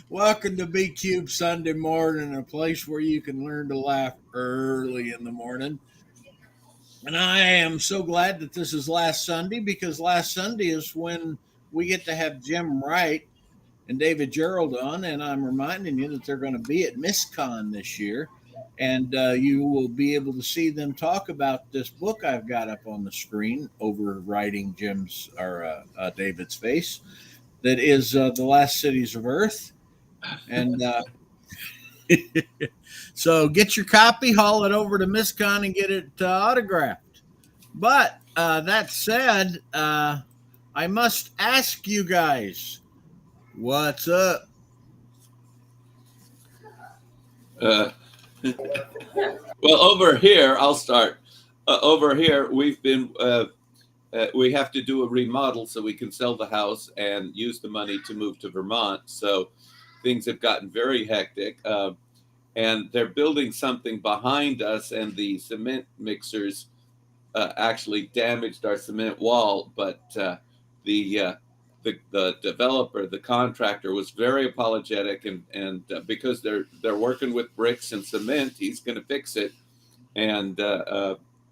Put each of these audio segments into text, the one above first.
Welcome to B Cube Sunday morning, a place where you can learn to laugh early in the morning. And I am so glad that this is last Sunday because last Sunday is when we get to have Jim Wright and David Gerrold on. And I'm reminding you that they're going to be at MissCon this year. And you will be able to see them talk about this book I've got up on the screen over writing David's face. That is The Last Cities of Earth. And so get your copy, haul it over to MissCon, and get it autographed. But that said, I must ask you guys, what's up? Well, over here, I'll start. Over here, we have to do a remodel so we can sell the house and use the money to move to Vermont. So things have gotten very hectic. And they're building something behind us, and the cement mixers actually damaged our cement wall. But the developer, the contractor, was very apologetic, and because they're working with bricks and cement, he's going to fix it, and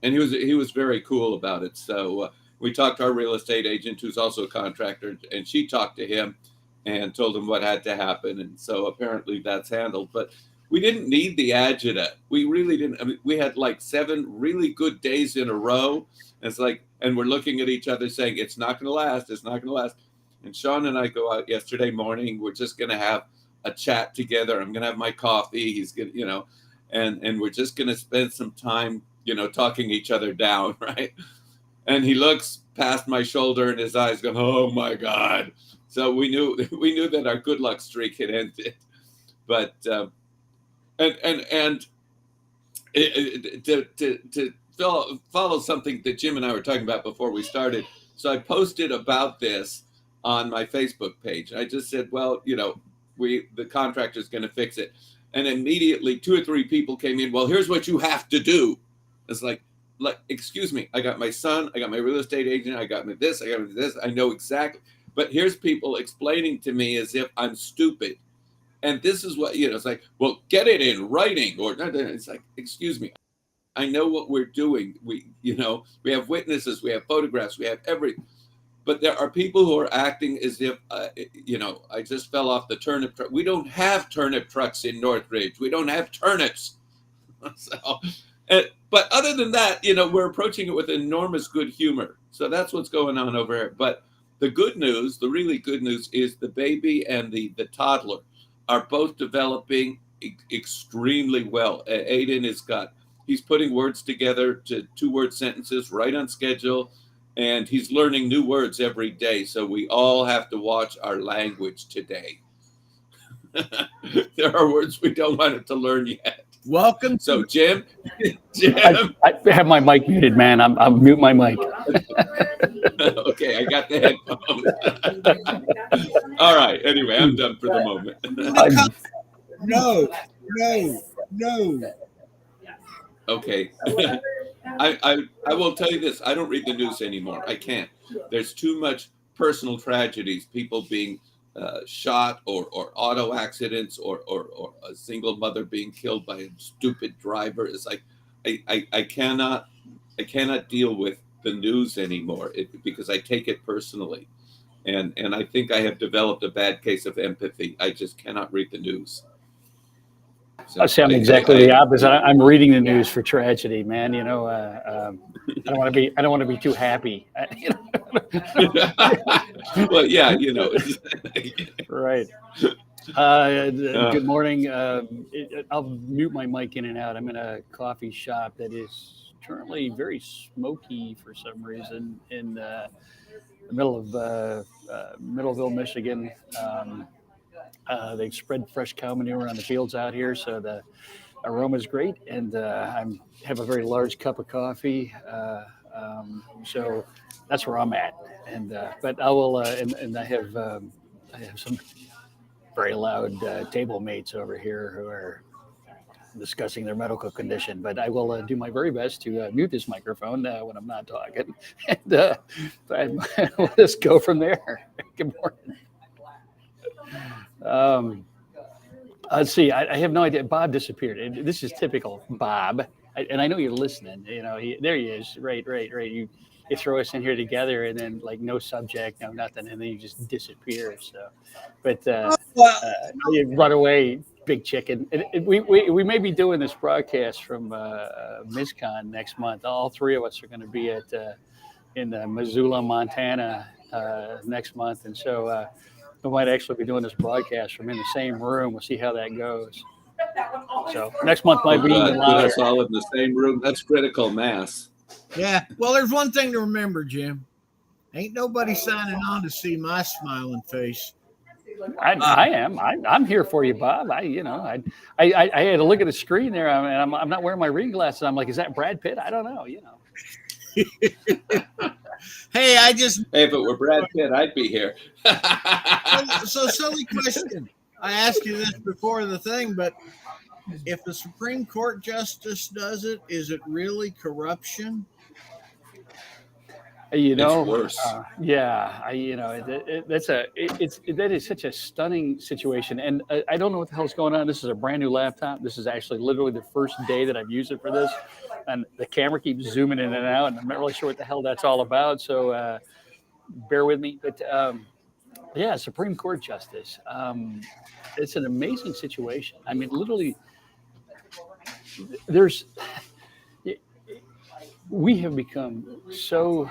he was very cool about it. So we talked to our real estate agent, who's also a contractor, and she talked to him and told him what had to happen, and so apparently that's handled. But we didn't need the agita. We really didn't. I mean, we had like 7 really good days in a row. It's like, and we're looking at each other saying, it's not going to last. It's not going to last. And Sean and I go out yesterday morning. We're just going to have a chat together. I'm going to have my coffee. He's going to, and we're just going to spend some time, talking each other down, right? And he looks past my shoulder and his eyes go, oh my God. So we knew that our good luck streak had ended. But, to follow something that Jim and I were talking about before we started. So I posted about this on my Facebook page. I just said, well, the contractor's going to fix it. And immediately 2 or 3 people came in. Well, here's what you have to do. It's like, excuse me, I got my son, I got my real estate agent, I got me this, I know exactly. But here's people explaining to me as if I'm stupid. And this is what, it's like, well, get it in writing, or it's like, excuse me, I know what we're doing. We have witnesses, we have photographs, we have everything. But there are people who are acting as if, I just fell off the turnip truck. We don't have turnip trucks in Northridge. We don't have turnips. But other than that, we're approaching it with enormous good humor. So that's what's going on over here. But the good news, the really good news, is the baby and the toddler are both developing extremely well. Aiden he's putting words together to 2-word sentences right on schedule, and he's learning new words every day. So we all have to watch our language today. There are words we don't want it to learn yet. Welcome. So Jim, I have my mic muted, man. I'm mute my mic. Okay, I got the headphones. All right. Anyway, I'm done for the moment. No. Okay. I will tell you this. I don't read the news anymore. I can't. There's too much personal tragedies, people being shot or auto accidents or a single mother being killed by a stupid driver. It's like I cannot deal with the news anymore because I take it personally. And I think I have developed a bad case of empathy. I just cannot read the news. So I'm exactly the opposite. I'm reading the news for tragedy, man. I don't want to be too happy. Well, yeah, Right. Good morning. I'll mute my mic in and out. I'm in a coffee shop that is currently very smoky for some reason in the middle of Middleville, Michigan. They've spread fresh cow manure on the fields out here, so the aroma is great. And I have a very large cup of coffee, so that's where I'm at. And but I will, and I have some very loud table mates over here who are discussing their medical condition. But I will do my very best to mute this microphone when I'm not talking, and we'll just go from there. Good morning. Let's see. I have no idea. Bob disappeared. This is typical Bob. And I know you're listening. There he is. Right. You throw us in here together, and then like no subject, no nothing, and then you just disappear. So, but Well, you run away, big chicken. We may be doing this broadcast from MisCon next month. All three of us are going to be at in Missoula, Montana next month, and so we might actually be doing this broadcast from in the same room. We'll see how that goes. So next month might be even Put louder. us all in the same room. That's critical mass. yeah. Well, there's one thing to remember, Jim. Ain't nobody signing on to see my smiling face. I am. I'm here for you, Bob. I had to look at the screen there, and I'm not wearing my reading glasses. I'm like, is that Brad Pitt? I don't know. Hey, Hey, if it were Brad Pitt, I'd be here. so silly question. I asked you this before the thing, but if the Supreme Court justice does it, is it really corruption? It's worse. That is such a stunning situation, and I don't know what the hell's going on. This is a brand new laptop. This is actually literally the first day that I've used it for this, and the camera keeps zooming in and out, and I'm not really sure what the hell that's all about. So bear with me. But Supreme Court justice. It's an amazing situation. I mean, literally, we have become so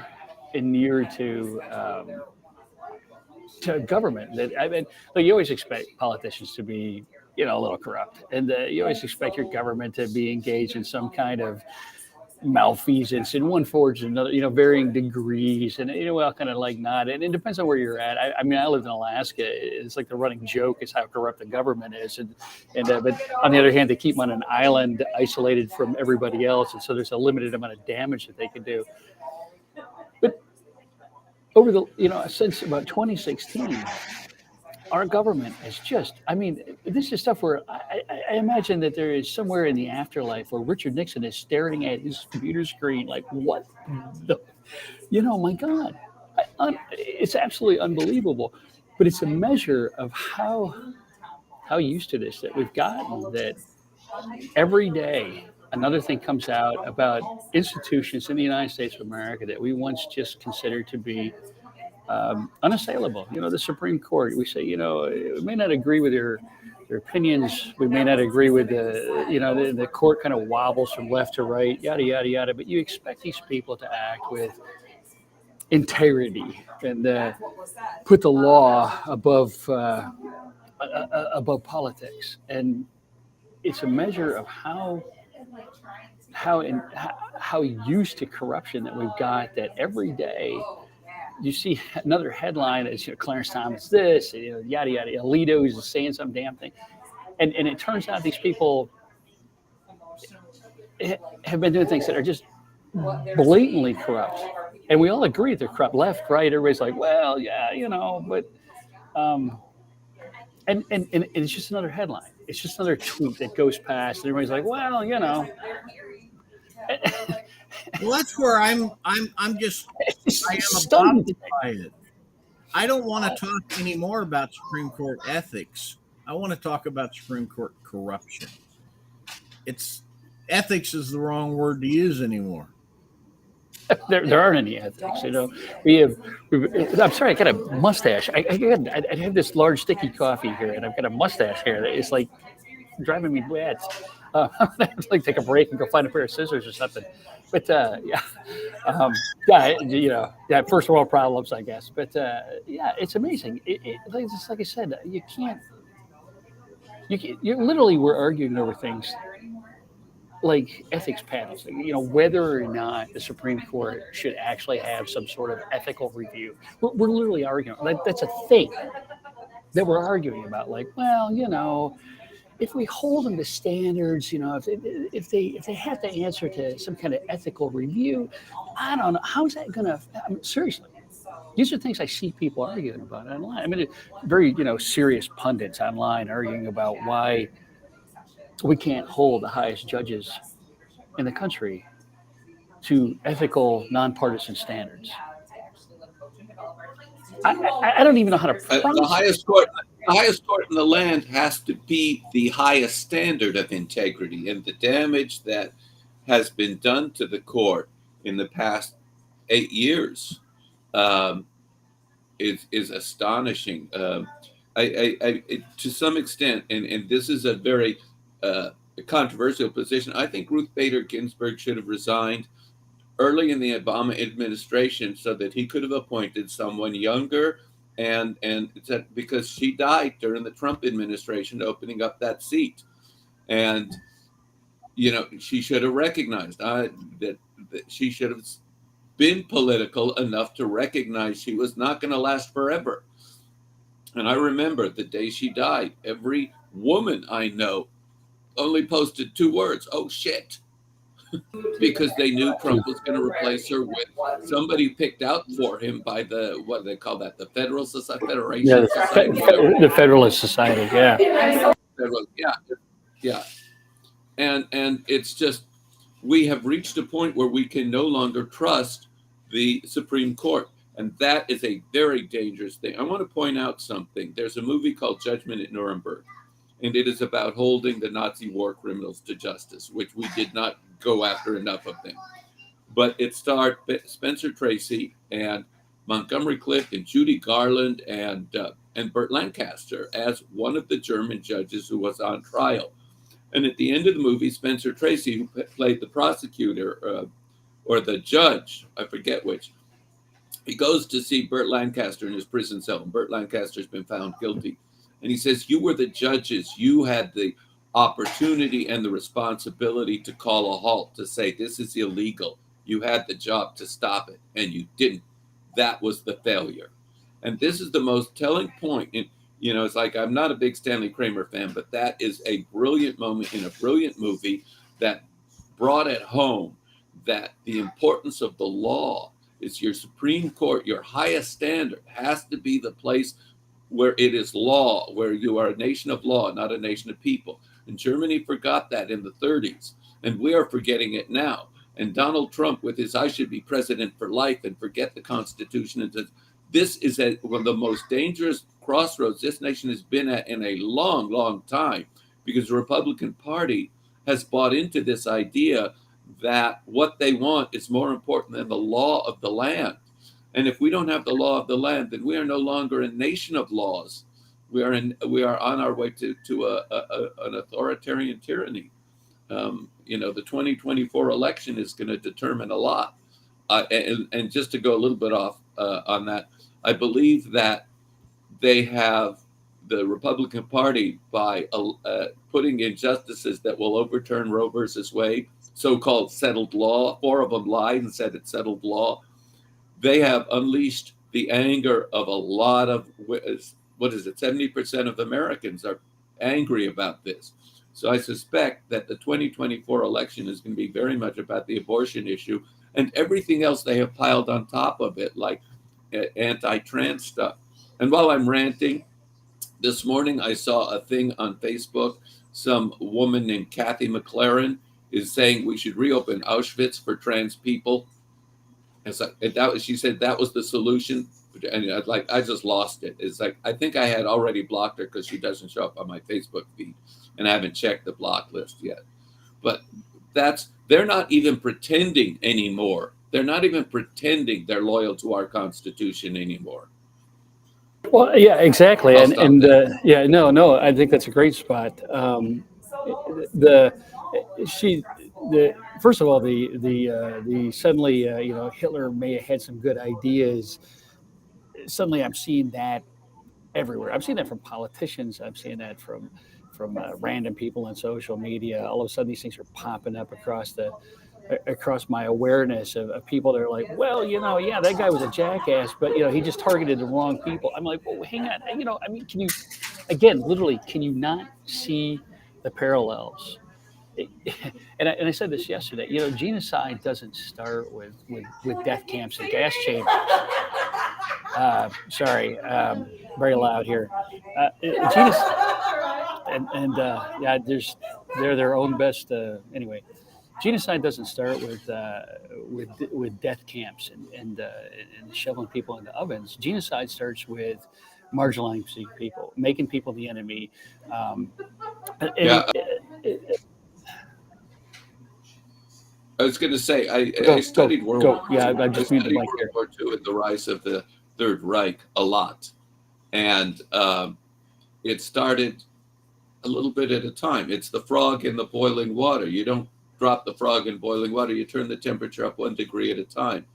inured to government that you always expect politicians to be a little corrupt, and you always expect your government to be engaged in some kind of malfeasance in one form or another, varying degrees, and well, kind of like not, and it depends on where you're at. I mean, I lived in Alaska. It's like the running joke is how corrupt the government is, and but on the other hand, they keep them on an island, isolated from everybody else, and so there's a limited amount of damage that they can do. But over the since about 2016. Our government is this is stuff where I imagine that there is somewhere in the afterlife where Richard Nixon is staring at his computer screen like, what the, my God, it's absolutely unbelievable. But it's a measure of how used to this that we've gotten, that every day another thing comes out about institutions in the United States of America that we once just considered to be unassailable. The Supreme Court, we say, we may not agree with their opinions. We may not agree with the court kind of wobbles from left to right, yada, yada, yada. But you expect these people to act with integrity and put the law above politics. And it's a measure of how used to corruption that we've got, that every day you see another headline is Clarence Thomas this, yada yada, Alito is saying some damn thing, and it turns out these people have been doing things that are just blatantly corrupt, and we all agree they're corrupt, left, right. Everybody's like, well, yeah, but and it's just another headline. It's just another tweet that goes past, and everybody's like, well, Well, that's where I am stunned by it. I don't want to talk anymore about Supreme Court ethics. I want to talk about Supreme Court corruption. Ethics is the wrong word to use anymore. There aren't any ethics. I'm sorry, I got a mustache. I have this large sticky coffee here, and I've got a mustache here that is like driving me mad. I'd like take a break and go find a pair of scissors or something. But first world problems, I guess. But it's amazing. Like I said, we're arguing over things like ethics panels, whether or not the Supreme Court should actually have some sort of ethical review. We're literally arguing. That's a thing that we're arguing about. Like, well, if we hold them to standards, if they have to answer to some kind of ethical review, I don't know. How's that going to, seriously, these are things I see people arguing about online. I mean, very, serious pundits online arguing about why we can't hold the highest judges in the country to ethical, nonpartisan standards. I don't even know how to the highest court. the highest court in the land has to be the highest standard of integrity, and the damage that has been done to the court in the past 8 years um, is astonishing. To some extent, and this is a very controversial position. I think Ruth Bader Ginsburg should have resigned early in the Obama administration so that he could have appointed someone younger, and it's that because she died during the Trump administration opening up that seat. And she should have recognized that she should have been political enough to recognize she was not going to last forever. And I remember the day she died, every woman I know only posted 2 words: "Oh shit," because they knew Trump was going to replace her with somebody picked out for him by the, what do they call that, the Federal Society, Federation Society, the Federalist Society. Yeah. Yeah, yeah. And it's just, we have reached a point where we can no longer trust the Supreme Court. And that is a very dangerous thing. I want to point out something. There's a movie called Judgment at Nuremberg, and it is about holding the Nazi war criminals to justice, which we did not go after enough of them. But it starred Spencer Tracy and Montgomery Clift and Judy Garland and Burt Lancaster as one of the German judges who was on trial. And at the end of the movie, Spencer Tracy, who played the prosecutor or the judge, I forget which, he goes to see Burt Lancaster in his prison cell. And Burt Lancaster's been found guilty. And he says, "You were the judges. You had the opportunity and the responsibility to call a halt, to say this is illegal. You had the job to stop it, and you didn't. That was the failure." And this is the most telling point. It's like, I'm not a big Stanley Kramer fan, but that is a brilliant moment in a brilliant movie that brought it home that the importance of the law is your Supreme Court, your highest standard has to be the place where it is law, where you are a nation of law, not a nation of people. And Germany forgot that in the 30s, and we are forgetting it now. And Donald Trump, with his "I should be president for life" and forget the Constitution, and this is one of the most dangerous crossroads this nation has been at in a long, long time, because the Republican Party has bought into this idea that what they want is more important than the law of the land. And if we don't have the law of the land, then we are no longer a nation of laws. We are on our way to an authoritarian tyranny. The 2024 election is going to determine a lot. And just to go a little bit off on that, I believe that they have the Republican Party, by putting in justices that will overturn Roe versus Wade, so-called settled law. 4 of them lied and said it's settled law. They have unleashed the anger of a lot of, 70% of Americans are angry about this. So I suspect that the 2024 election is going to be very much about the abortion issue and everything else they have piled on top of it, like anti-trans stuff. And while I'm ranting, this morning I saw a thing on Facebook. Some woman named Kathy McLaren is saying we should reopen Auschwitz for trans people. And so she said that was the solution. And I just lost it. It's like, I think I had already blocked her because she doesn't show up on my Facebook feed, and I haven't checked the block list yet. But they're not even pretending anymore. They're not even pretending they're loyal to our Constitution anymore. Well, yeah, exactly. And no, I think that's a great spot. First of all, the suddenly, Hitler may have had some good ideas. Suddenly, I'm seeing that everywhere. I'm seeing that from politicians. I'm seeing that from random people on social media. All of a sudden, these things are popping up across my awareness of people that are like, well, yeah, that guy was a jackass, but he just targeted the wrong people. I'm like, well, hang on, can you, again, literally, can you not see the parallels? And I said this yesterday. Genocide doesn't start with death camps and gas chambers. Sorry, very loud here. They're their own best. Anyway, genocide doesn't start with death camps and shoveling people into ovens. Genocide starts with marginalizing people, making people the enemy. And Yeah, it, I was going to say go, I go, studied World go. War Yeah, II. I I just muted the studied mic World here. War II and the rise of the Third Reich a lot, and it started a little bit at a time. It's the frog in the boiling water. You don't drop the frog in boiling water. You turn the temperature up 1 degree at a time.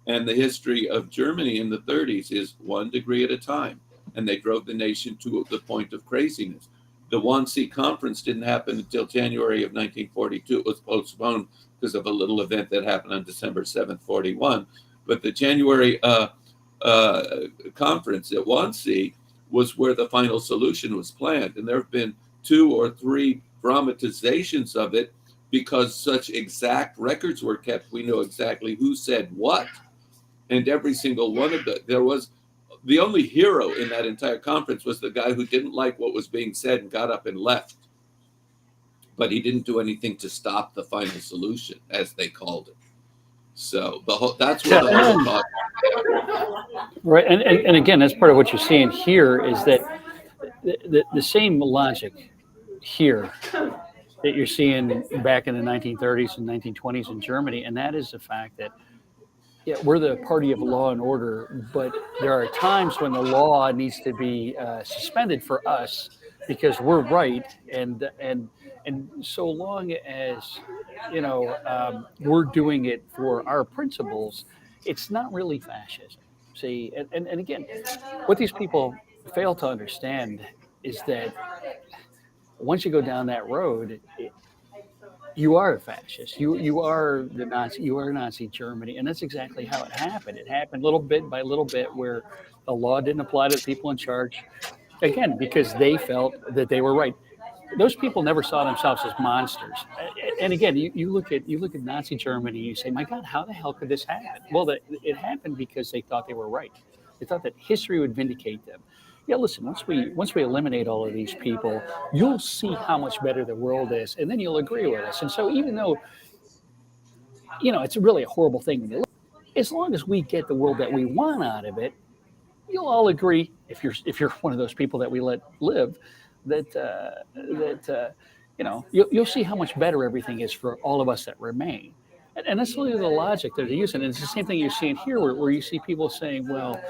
And the history of Germany in the 30s is 1 degree at a time. And they drove the nation to the point of craziness. The Wannsee Conference didn't happen until January of 1942. It was postponed because of a little event that happened on December 7th, 41. But the January conference at Wannsee was where the final solution was planned. And there have been 2 or 3 dramatizations of it because such exact records were kept. We know exactly who said what. And every single one of there was the only hero in that entire conference was the guy who didn't like what was being said and got up and left. But he didn't do anything to stop the final solution, as they called it. So that's where the Holocaust. Right, and again, that's part of what you're seeing here is that the same logic here that you're seeing back in the 1930s and 1920s in Germany, and that is the fact that we're the party of law and order, but there are times when the law needs to be suspended for us because we're right, and so long as we're doing it for our principles, it's not really fascism. See, and again, what these people fail to understand is that once you go down that road, you are a fascist. You are the Nazi. You are Nazi Germany, and that's exactly how it happened. It happened little bit by little bit, where the law didn't apply to the people in charge. Again, because they felt that they were right. Those people never saw themselves as monsters. And again, you look at Nazi Germany, and you say, "My God, how the hell could this happen?" Well, it happened because they thought they were right. They thought that history would vindicate them. Yeah, listen. Once we eliminate all of these people, you'll see how much better the world is, and then you'll agree with us. And so, even though it's really a horrible thing, as long as we get the world that we want out of it, you'll all agree. If you're one of those people that we let live, that you'll see how much better everything is for all of us that remain. And that's really the logic that they're using. And it's the same thing you're seeing here, where you see people saying, well,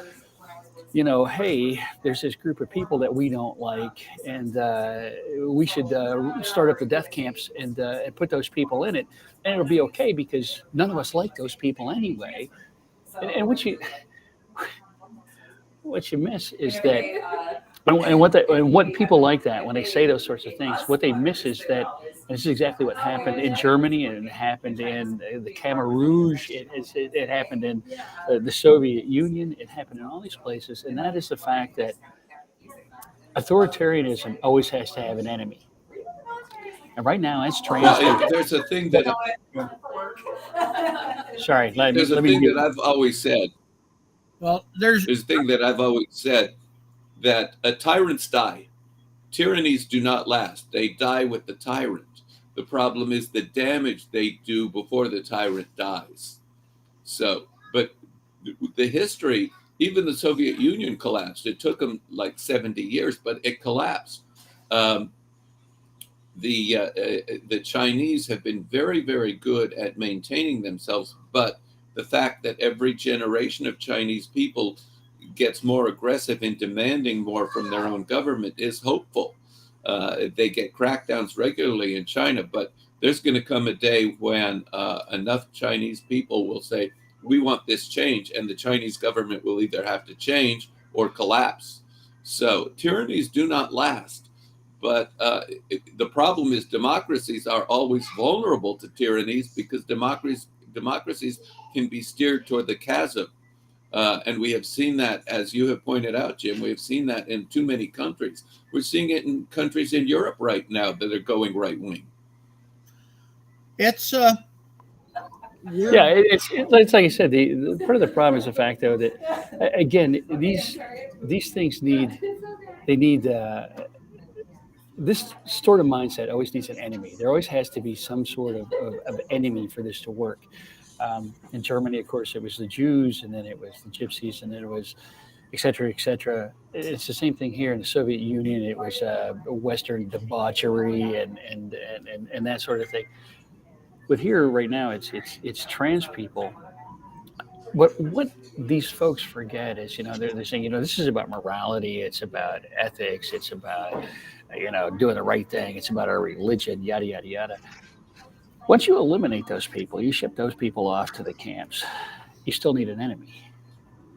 hey, there's this group of people that we don't like, and we should start up the death camps and put those people in it, and it'll be okay because none of us like those people anyway. And what you miss is that, and what people like that when they say those sorts of things, what they miss is that, and this is exactly what happened in Germany, and it happened in the Khmer Rouge, it happened in the Soviet Union, it happened in all these places, and that is the fact that authoritarianism always has to have an enemy. And right now, it's There's a thing that sorry, let me that I've always said. Well, there's a thing that I've always said, that tyrants die. Tyrannies do not last. They die with the tyrant. The problem is the damage they do before the tyrant dies. So, but the history, even the Soviet Union collapsed. It took them like 70 years, but it collapsed. The Chinese have been very, very good at maintaining themselves, but the fact that every generation of Chinese people gets more aggressive in demanding more from their own government is hopeful. They get crackdowns regularly in China, but there's going to come a day when enough Chinese people will say, we want this change, and the Chinese government will either have to change or collapse. So tyrannies do not last. But the problem is democracies are always vulnerable to tyrannies because democracies can be steered toward the chasm. And we have seen that, as you have pointed out, Jim, we have seen that in too many countries. We're seeing it in countries in Europe right now that are going right wing. It's it's like I said, the part of the problem is the fact, though, that again, these things need this sort of mindset always needs an enemy. There always has to be some sort of enemy for this to work. In Germany, of course, it was the Jews, and then it was the Gypsies, and then it was et cetera, et cetera. It's the same thing here in the Soviet Union. It was Western debauchery and that sort of thing. But here right now, it's trans people. What these folks forget is, they're saying, this is about morality, it's about ethics, it's about, doing the right thing, it's about our religion, yada yada yada. Once you eliminate those people, you ship those people off to the camps. You still need an enemy,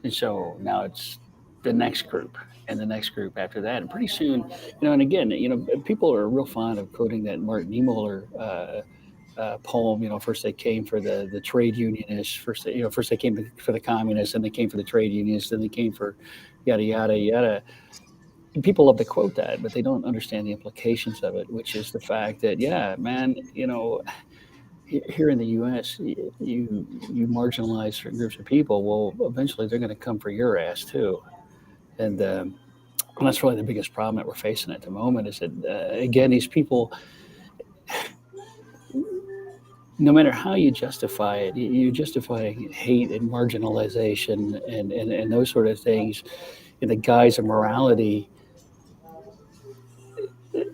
and so now it's the next group and the next group after that, and pretty soon, and again, people are real fond of quoting that Martin Niemöller poem. First they came for the trade unionists. First they came for the communists, then they came for the trade unionists, then they came for yada yada yada. And people love to quote that, but they don't understand the implications of it, which is the fact that, yeah, man, here in the U.S., you marginalize certain groups of people. Well, eventually they're going to come for your ass too, and that's really the biggest problem that we're facing at the moment. Is that again, these people, no matter how you justify it, you justify hate and marginalization and those sort of things in the guise of morality.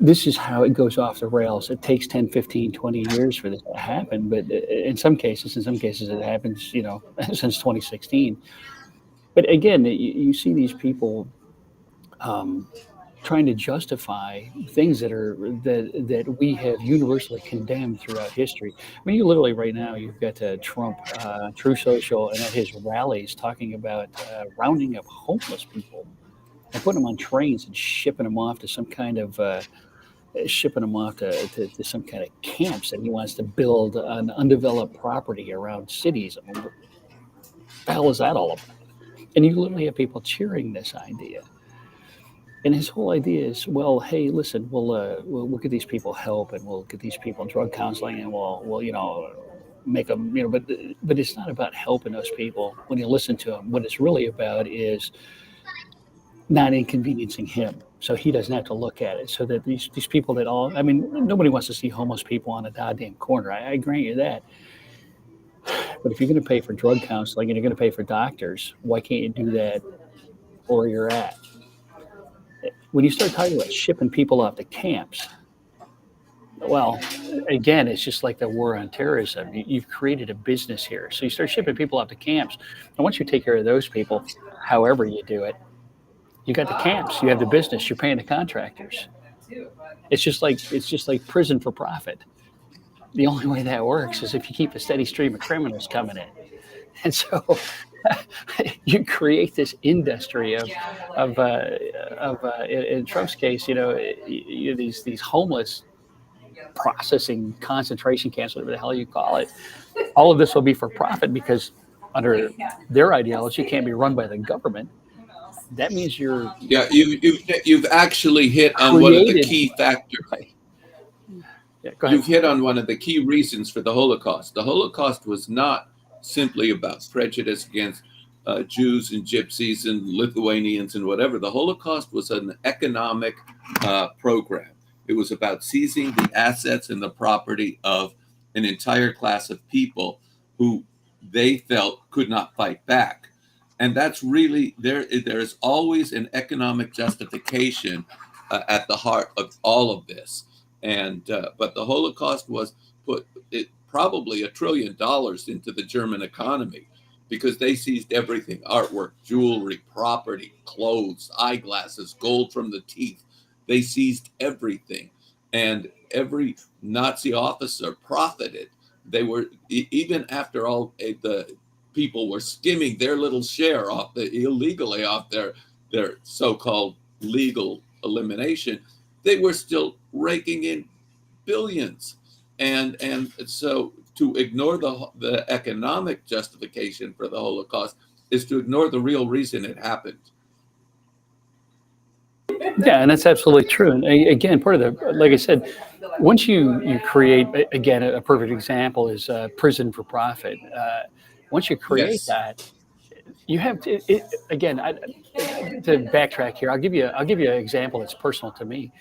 This is how it goes off the rails. It takes 10, 15, 20 years for this to happen. But in some cases it happens, since 2016. But again, you see these people trying to justify things that we have universally condemned throughout history. I mean, you literally right now you've got Trump, True Social, and at his rallies talking about rounding up homeless people and putting them on trains and shipping them off to some kind of to some kind of camps that he wants to build on undeveloped property around cities. I mean, what the hell is that all about? And you literally have people cheering this idea. And his whole idea is, well, hey, listen, we'll get these people help, and we'll get these people drug counseling, and we'll make them, but it's not about helping those people. When you listen to him, what it's really about is not inconveniencing him, so he doesn't have to look at it. So that these people nobody wants to see homeless people on a goddamn corner. I grant you that. But if you're going to pay for drug counseling and you're going to pay for doctors, why can't you do that where you're at? When you start talking about shipping people off to camps, well, again, it's just like the war on terrorism. You've created a business here. So you start shipping people off to camps. And once you take care of those people, however you do it, you got the camps, you have the business, you're paying the contractors. It's just like prison for profit. The only way that works is if you keep a steady stream of criminals coming in. And so you create this industry of in Trump's case, these homeless processing concentration camps, whatever the hell you call it. All of this will be for profit because under their ideology, it can't be run by the government. That means you've actually hit on one of the key factors. Right. Yeah, go ahead. You've hit on one of the key reasons for the Holocaust. The Holocaust was not simply about prejudice against Jews and Gypsies and Lithuanians and whatever. The Holocaust was an economic program. It was about seizing the assets and the property of an entire class of people who they felt could not fight back. And that's really, there is always an economic justification at the heart of all of this. And but the Holocaust was probably $1 trillion into the German economy because they seized everything: artwork, jewelry, property, clothes, eyeglasses, gold from the teeth. They seized everything, and every Nazi officer profited. They were, even after all the people were skimming their little share off illegally off their so-called legal elimination, they were still raking in billions. And so to ignore the economic justification for the Holocaust is to ignore the real reason it happened. Yeah, and that's absolutely true. And again, part of the, like I said, once you create, again, a perfect example is prison for profit. Once you create that, you have to, again, to backtrack here, I'll give you an example that's personal to me.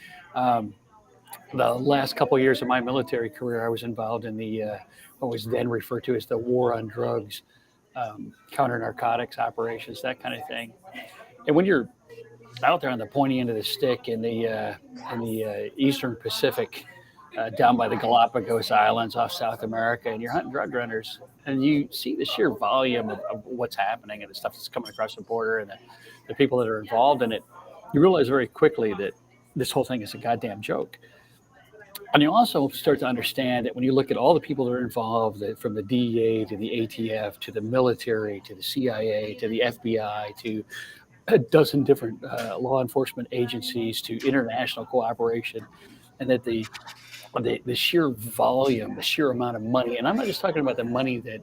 The last couple of years of my military career, I was involved in the what was then referred to as the war on drugs, counter narcotics operations, that kind of thing. And when you're out there on the pointy end of the stick in the Eastern Pacific, down by the Galapagos Islands off South America, and you're hunting drug runners, and you see the sheer volume of what's happening and the stuff that's coming across the border and the people that are involved in it, you realize very quickly that this whole thing is a goddamn joke. And you also start to understand that when you look at all the people that are involved, from the DEA to the ATF to the military to the CIA to the FBI to a dozen different law enforcement agencies to international cooperation, and that the sheer volume, the sheer amount of money, and I'm not just talking about the money that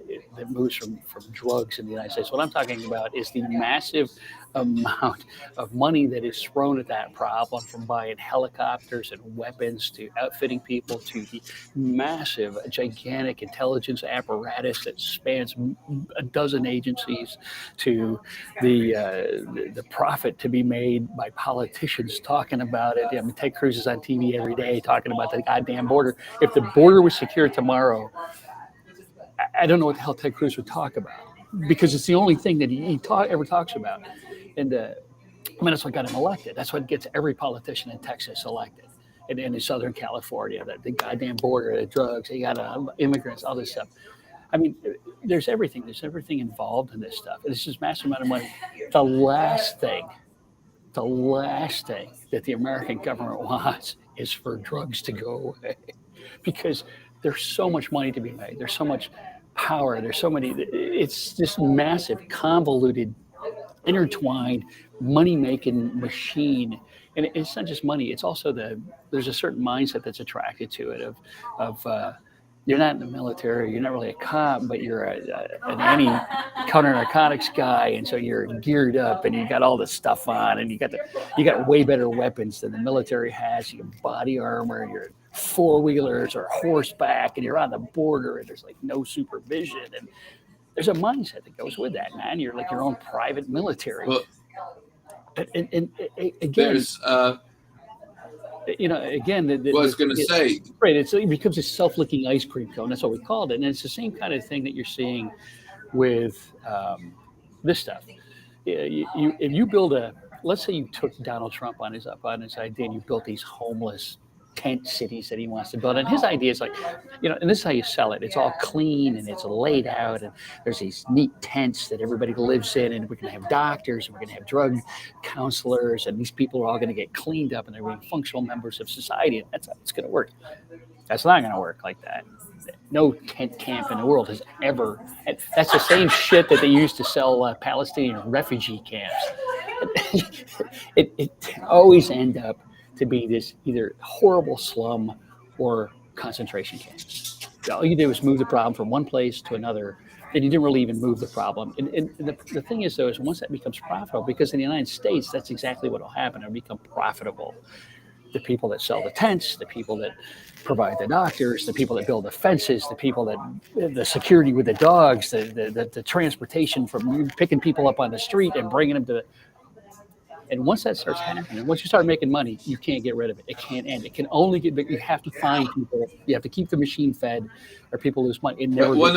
moves from drugs in the United States. What I'm talking about is the massive amount of money that is thrown at that problem, from buying helicopters and weapons to outfitting people to the massive, gigantic intelligence apparatus that spans a dozen agencies, to the profit to be made by politicians talking about it. I mean, Ted Cruz is on TV every day talking about the goddamn border. If the border was secure tomorrow, I don't know what the hell Ted Cruz would talk about, because it's the only thing that he ever talks about. And I mean, that's what got him elected. That's what gets every politician in Texas elected, and in Southern California, the goddamn border, the drugs, you got immigrants, all this stuff. I mean, there's everything. There's everything involved in this stuff. This is massive amount of money. The last thing that the American government wants is for drugs to go away, because there's so much money to be made. There's so much power. There's so many. It's this massive, convoluted, intertwined money-making machine. And it's not just money. It's also there's a certain mindset that's attracted to it of you're not in the military, you're not really a cop, but you're an anti-counter-narcotics guy, and so you're geared up and you got all this stuff on, and you got way better weapons than the military has. You got body armor, you're four-wheelers or horseback, and you're on the border, and there's like no supervision, and there's a mindset that goes with that, man. You're like your own private military. Well, and again, there's again, what I was going to say. Right, it becomes a self-licking ice cream cone. That's what we called it, and it's the same kind of thing that you're seeing with this stuff. If you build let's say you took Donald Trump on his idea, and you built these homeless tent cities that he wants to build, and his idea is like, and this is how you sell it. It's all clean and it's laid out, and there's these neat tents that everybody lives in, and we're going to have doctors, and we're going to have drug counselors, and these people are all going to get cleaned up, and they're going to be functional members of society, and that's how it's going to work. That's not going to work like that. No tent camp in the world has ever. And that's the same shit that they used to sell Palestinian refugee camps. It always end up to be this either horrible slum or concentration camp. All you did was move the problem from one place to another, and you didn't really even move the problem. And the thing is, though, is once that becomes profitable, because in the United States, that's exactly what will happen. It'll become profitable. The people that sell the tents, the people that provide the doctors, the people that build the fences, the people that the security with the dogs, the transportation from picking people up on the street and bringing them to the. And once that starts happening, once you start making money, you can't get rid of it. It can't end. It can only get big. You have to find people. You have to keep the machine fed, or people lose money. It never. One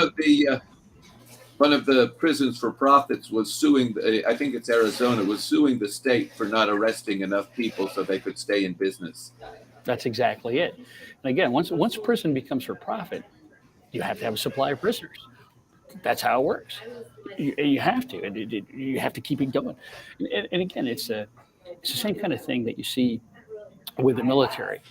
of the prisons for profits was suing. I think it's Arizona, was suing the state for not arresting enough people so they could stay in business. That's exactly it. And again, once prison becomes for profit, you have to have a supply of prisoners. That's how it works. You have to, and you have to keep it going. And again, it's the same kind of thing that you see with the military.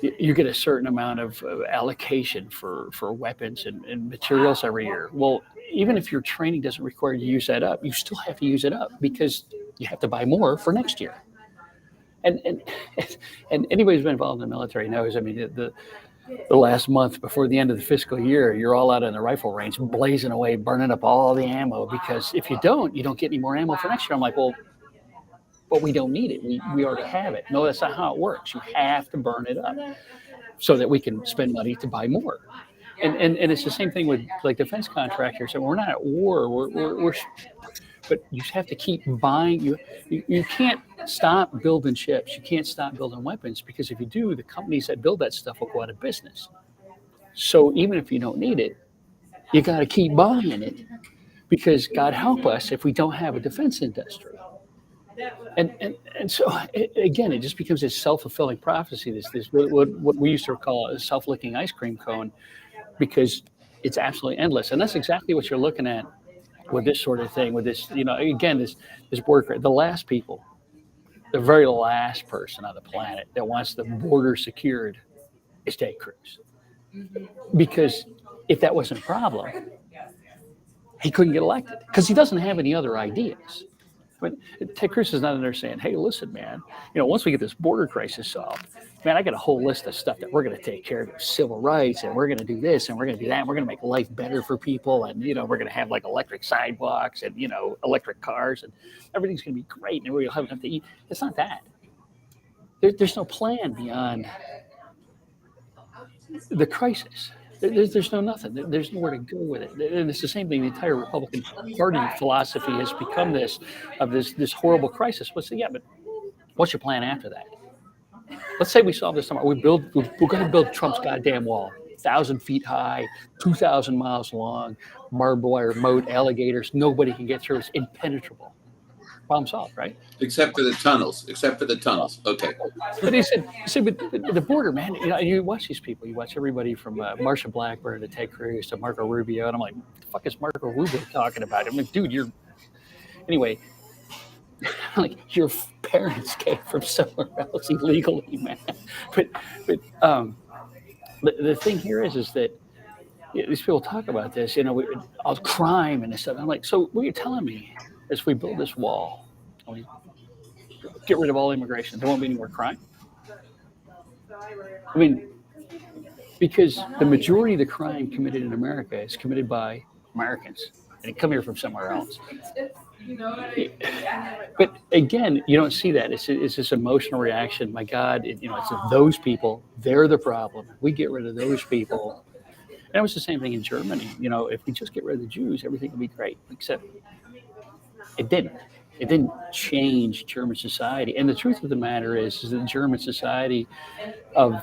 You get a certain amount of allocation for weapons and materials every year. Well, even if your training doesn't require you to use that up, you still have to use it up because you have to buy more for next year. And anybody who's been involved in the military knows. I mean, the last month before the end of the fiscal year, you're all out in the rifle range, blazing away, burning up all the ammo, because if you don't get any more ammo for next year. I'm like, well, but we don't need it. We already have it. No, that's not how it works. You have to burn it up so that we can spend money to buy more. And it's the same thing with like defense contractors. And we're not at war. But you have to keep buying. You can't stop building ships. You can't stop building weapons, because if you do, the companies that build that stuff will go out of business. So even if you don't need it, you got to keep buying it, because God help us if we don't have a defense industry. And so again, it just becomes this self-fulfilling prophecy. This what we used to call a self-licking ice cream cone, because it's absolutely endless. And that's exactly what you're looking at with this sort of thing. With this, again, this worker, the last people, the very last person on the planet that wants the border secured is Ted Cruz, because if that wasn't a problem, he couldn't get elected because he doesn't have any other ideas. I mean, Ted Cruz is not in there saying, "Hey, listen, man, once we get this border crisis solved, man, I got a whole list of stuff that we're going to take care of, civil rights, and we're going to do this, and we're going to do that, and we're going to make life better for people, and we're going to have like electric sidewalks and electric cars, and everything's going to be great, and we'll have enough to eat." It's not that. There's no plan beyond the crisis. There's no nothing. There's nowhere to go with it. And it's the same thing. The entire Republican Party philosophy has become this horrible crisis. Well, so, yeah, but what's your plan after that? Let's say we solve this tomorrow. We're going to build Trump's goddamn wall, 1,000 feet high, 2,000 miles long, barbed wire moat, alligators. Nobody can get through. It's impenetrable. Problem solved, right? Except for the tunnels. Okay. But he said, but the border, man, you watch these people. You watch everybody from Marsha Blackburn to Ted Cruz to Marco Rubio. And I'm like, what the fuck is Marco Rubio talking about? I'm like, dude, anyway, like your parents came from somewhere else illegally, man. But the thing here is that these people talk about this, all crime and this stuff. I'm like, so what you're telling me is if we build this wall, we get rid of all immigration, there won't be any more crime? I mean, because the majority of the crime committed in America is committed by Americans, and they come here from somewhere else. But again, you don't see that. It's this emotional reaction. My God, it's those people. They're the problem. We get rid of those people. And it was the same thing in Germany. If we just get rid of the Jews, everything will be great. Except it didn't. It didn't change German society. And the truth of the matter is that German society of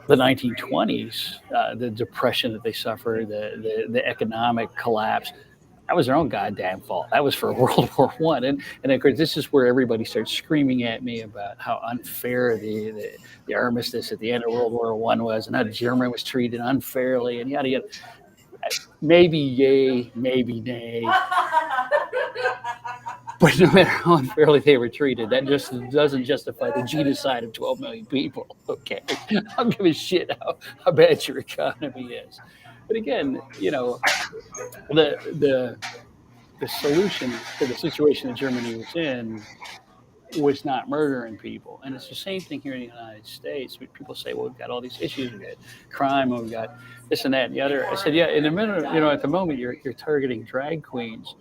the 1920s, the depression that they suffered, the economic collapse, that was their own goddamn fault. That was for World War I. And of course, this is where everybody starts screaming at me about how unfair the armistice at the end of World War I was, and how Germany was treated unfairly, and yada yada. Maybe yay, maybe nay. But no matter how unfairly they were treated, that just doesn't justify the genocide of 12 million people. Okay, I don't give a shit how bad your economy is. But again, the solution to the situation that Germany was in was not murdering people. And it's the same thing here in the United States. People say, well, we've got all these issues, we've got crime, we've got this and that and the other. I said, yeah, in a minute, at the moment you're targeting drag queens.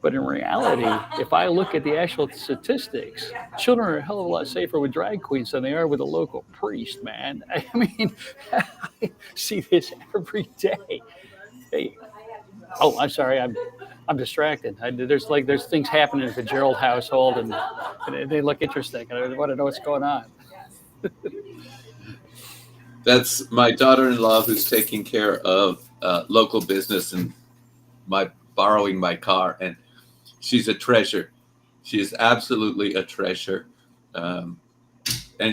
But in reality, if I look at the actual statistics, children are a hell of a lot safer with drag queens than they are with a local priest, man. I mean, I see this every day. Hey, oh, I'm sorry, I'm distracted. There's things happening at the Gerrold household, and they look interesting, and I want to know what's going on. That's my daughter-in-law who's taking care of local business and borrowing my car, and she's a treasure. She is absolutely a treasure. And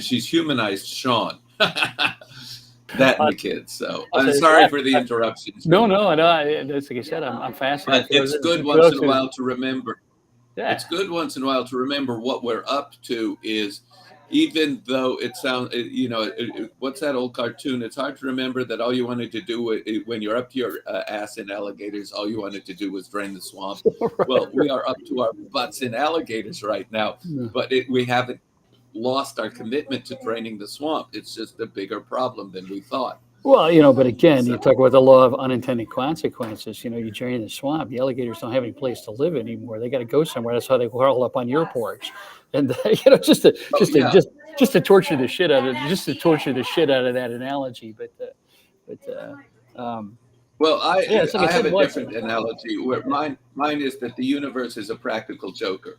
she's humanized Sean. That and the kids. So I'm sorry for the interruptions. No. That's like I said, I'm fascinated. But it's good once in a while to remember. Yeah. It's good once in a while to remember what we're up to is, even though it sounds, what's that old cartoon? It's hard to remember that all you wanted to do when you're up to your ass in alligators, all you wanted to do was drain the swamp. Right. Well, we are up to our butts in alligators right now, but we haven't lost our commitment to draining the swamp. It's just a bigger problem than we thought. Well, but again, you talk about the law of unintended consequences. You drain the swamp, the alligators don't have any place to live anymore. They got to go somewhere. That's how they crawl up on your porch. And just to torture the shit out of that analogy. Well, I have a different analogy where mine is that the universe is a practical joker.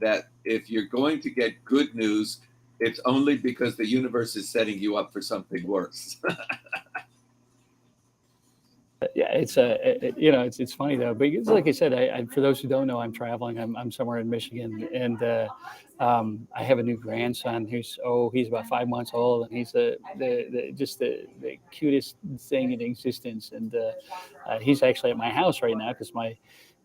That if you're going to get good news, it's only because the universe is setting you up for something worse. Yeah, it's funny though. But it's like I said, for those who don't know, I'm traveling. I'm somewhere in Michigan, and I have a new grandson he's about 5 months old, and he's the cutest thing in existence. And he's actually at my house right now because my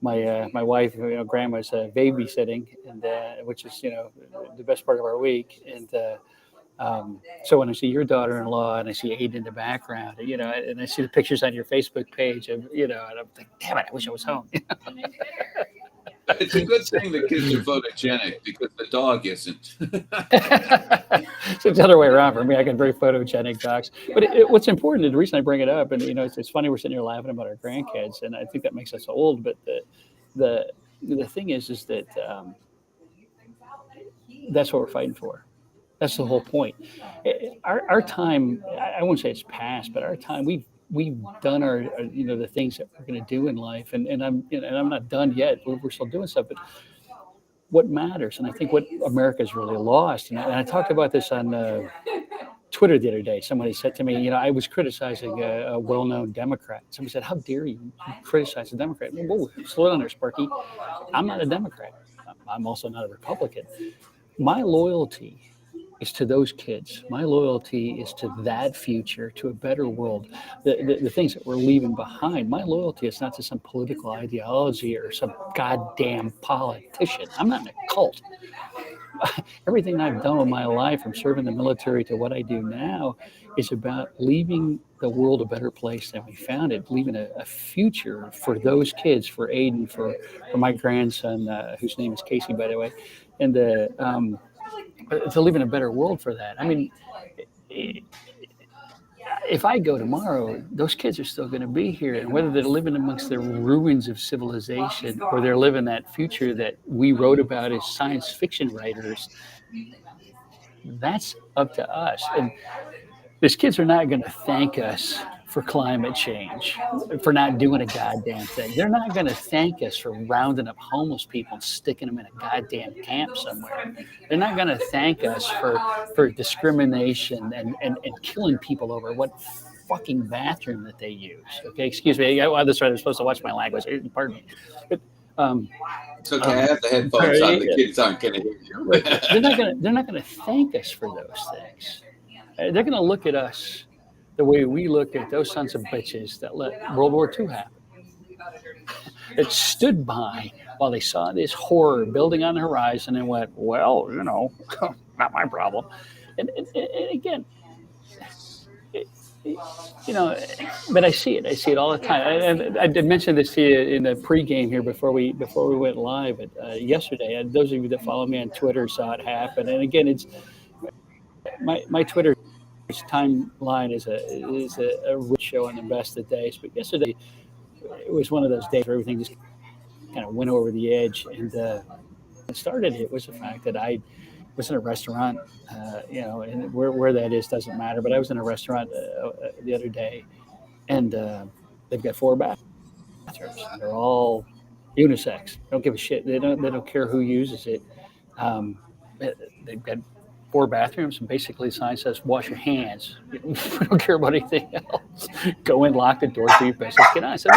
wife, grandma's babysitting, and which is the best part of our week. And so when I see your daughter-in-law and I see Aiden in the background, and I see the pictures on your Facebook page, and and I'm like, damn it, I wish I was home. But it's a good thing the kids are photogenic because the dog isn't. So it's the other way around for me. I got very photogenic dogs. But what's important, the reason I bring it up, and it's funny we're sitting here laughing about our grandkids, and I think that makes us old. But the thing is that that's what we're fighting for. That's the whole point. Our time, I won't say it's past, but our time, we've done our the things that we're going to do in life, and I'm not done yet. We're still doing stuff, but what matters, and I think what America's really lost, and I talked about this on Twitter the other day. Somebody said to me, I was criticizing a well-known Democrat. Somebody said, "How dare you criticize a Democrat?" Whoa, slow down there, Sparky. I'm not a Democrat. I'm also not a Republican. My loyalty is to those kids. My loyalty is to that future, to a better world, the things that we're leaving behind. My loyalty is not to some political ideology or some goddamn politician. I'm not in a cult. Everything I've done in my life, from serving the military to what I do now, is about leaving the world a better place than we found it, leaving a future for those kids, for Aiden, for my grandson, whose name is Casey, by the way, and to live in a better world for that. I mean, if I go tomorrow, those kids are still going to be here. And whether they're living amongst the ruins of civilization or they're living that future that we wrote about as science fiction writers, that's up to us. And these kids are not going to thank us for climate change, for not doing a goddamn thing. They're not going to thank us for rounding up homeless people and sticking them in a goddamn camp somewhere. They're not going to thank us for discrimination and killing people over what fucking bathroom that they use. Okay, excuse me. That's right. I'm supposed to watch my language. Pardon me. But, it's okay. I have the headphones on. The kids aren't going to hear you. They're not going to thank us for those things. They're going to look at us the way we look at those sons of bitches that let World War II happen. That stood by while they saw this horror building on the horizon and went, well, not my problem. And again, but I see it. I see it all the time. I did mention this to you in the pregame here before we went live. But yesterday, and those of you that follow me on Twitter saw it happen. And again, it's my Twitter timeline is a rich show on the best of days. But yesterday, it was one of those days where everything just kind of went over the edge. And it was the fact that I was in a restaurant, and where that is doesn't matter. But I was in a restaurant the other day, and they've got 4 bathrooms. They're all unisex. Don't give a shit. They don't care who uses it. They've got 4 bathrooms, and basically the sign says, wash your hands. We don't care about anything else. Go in, lock the door, do your business, get on. So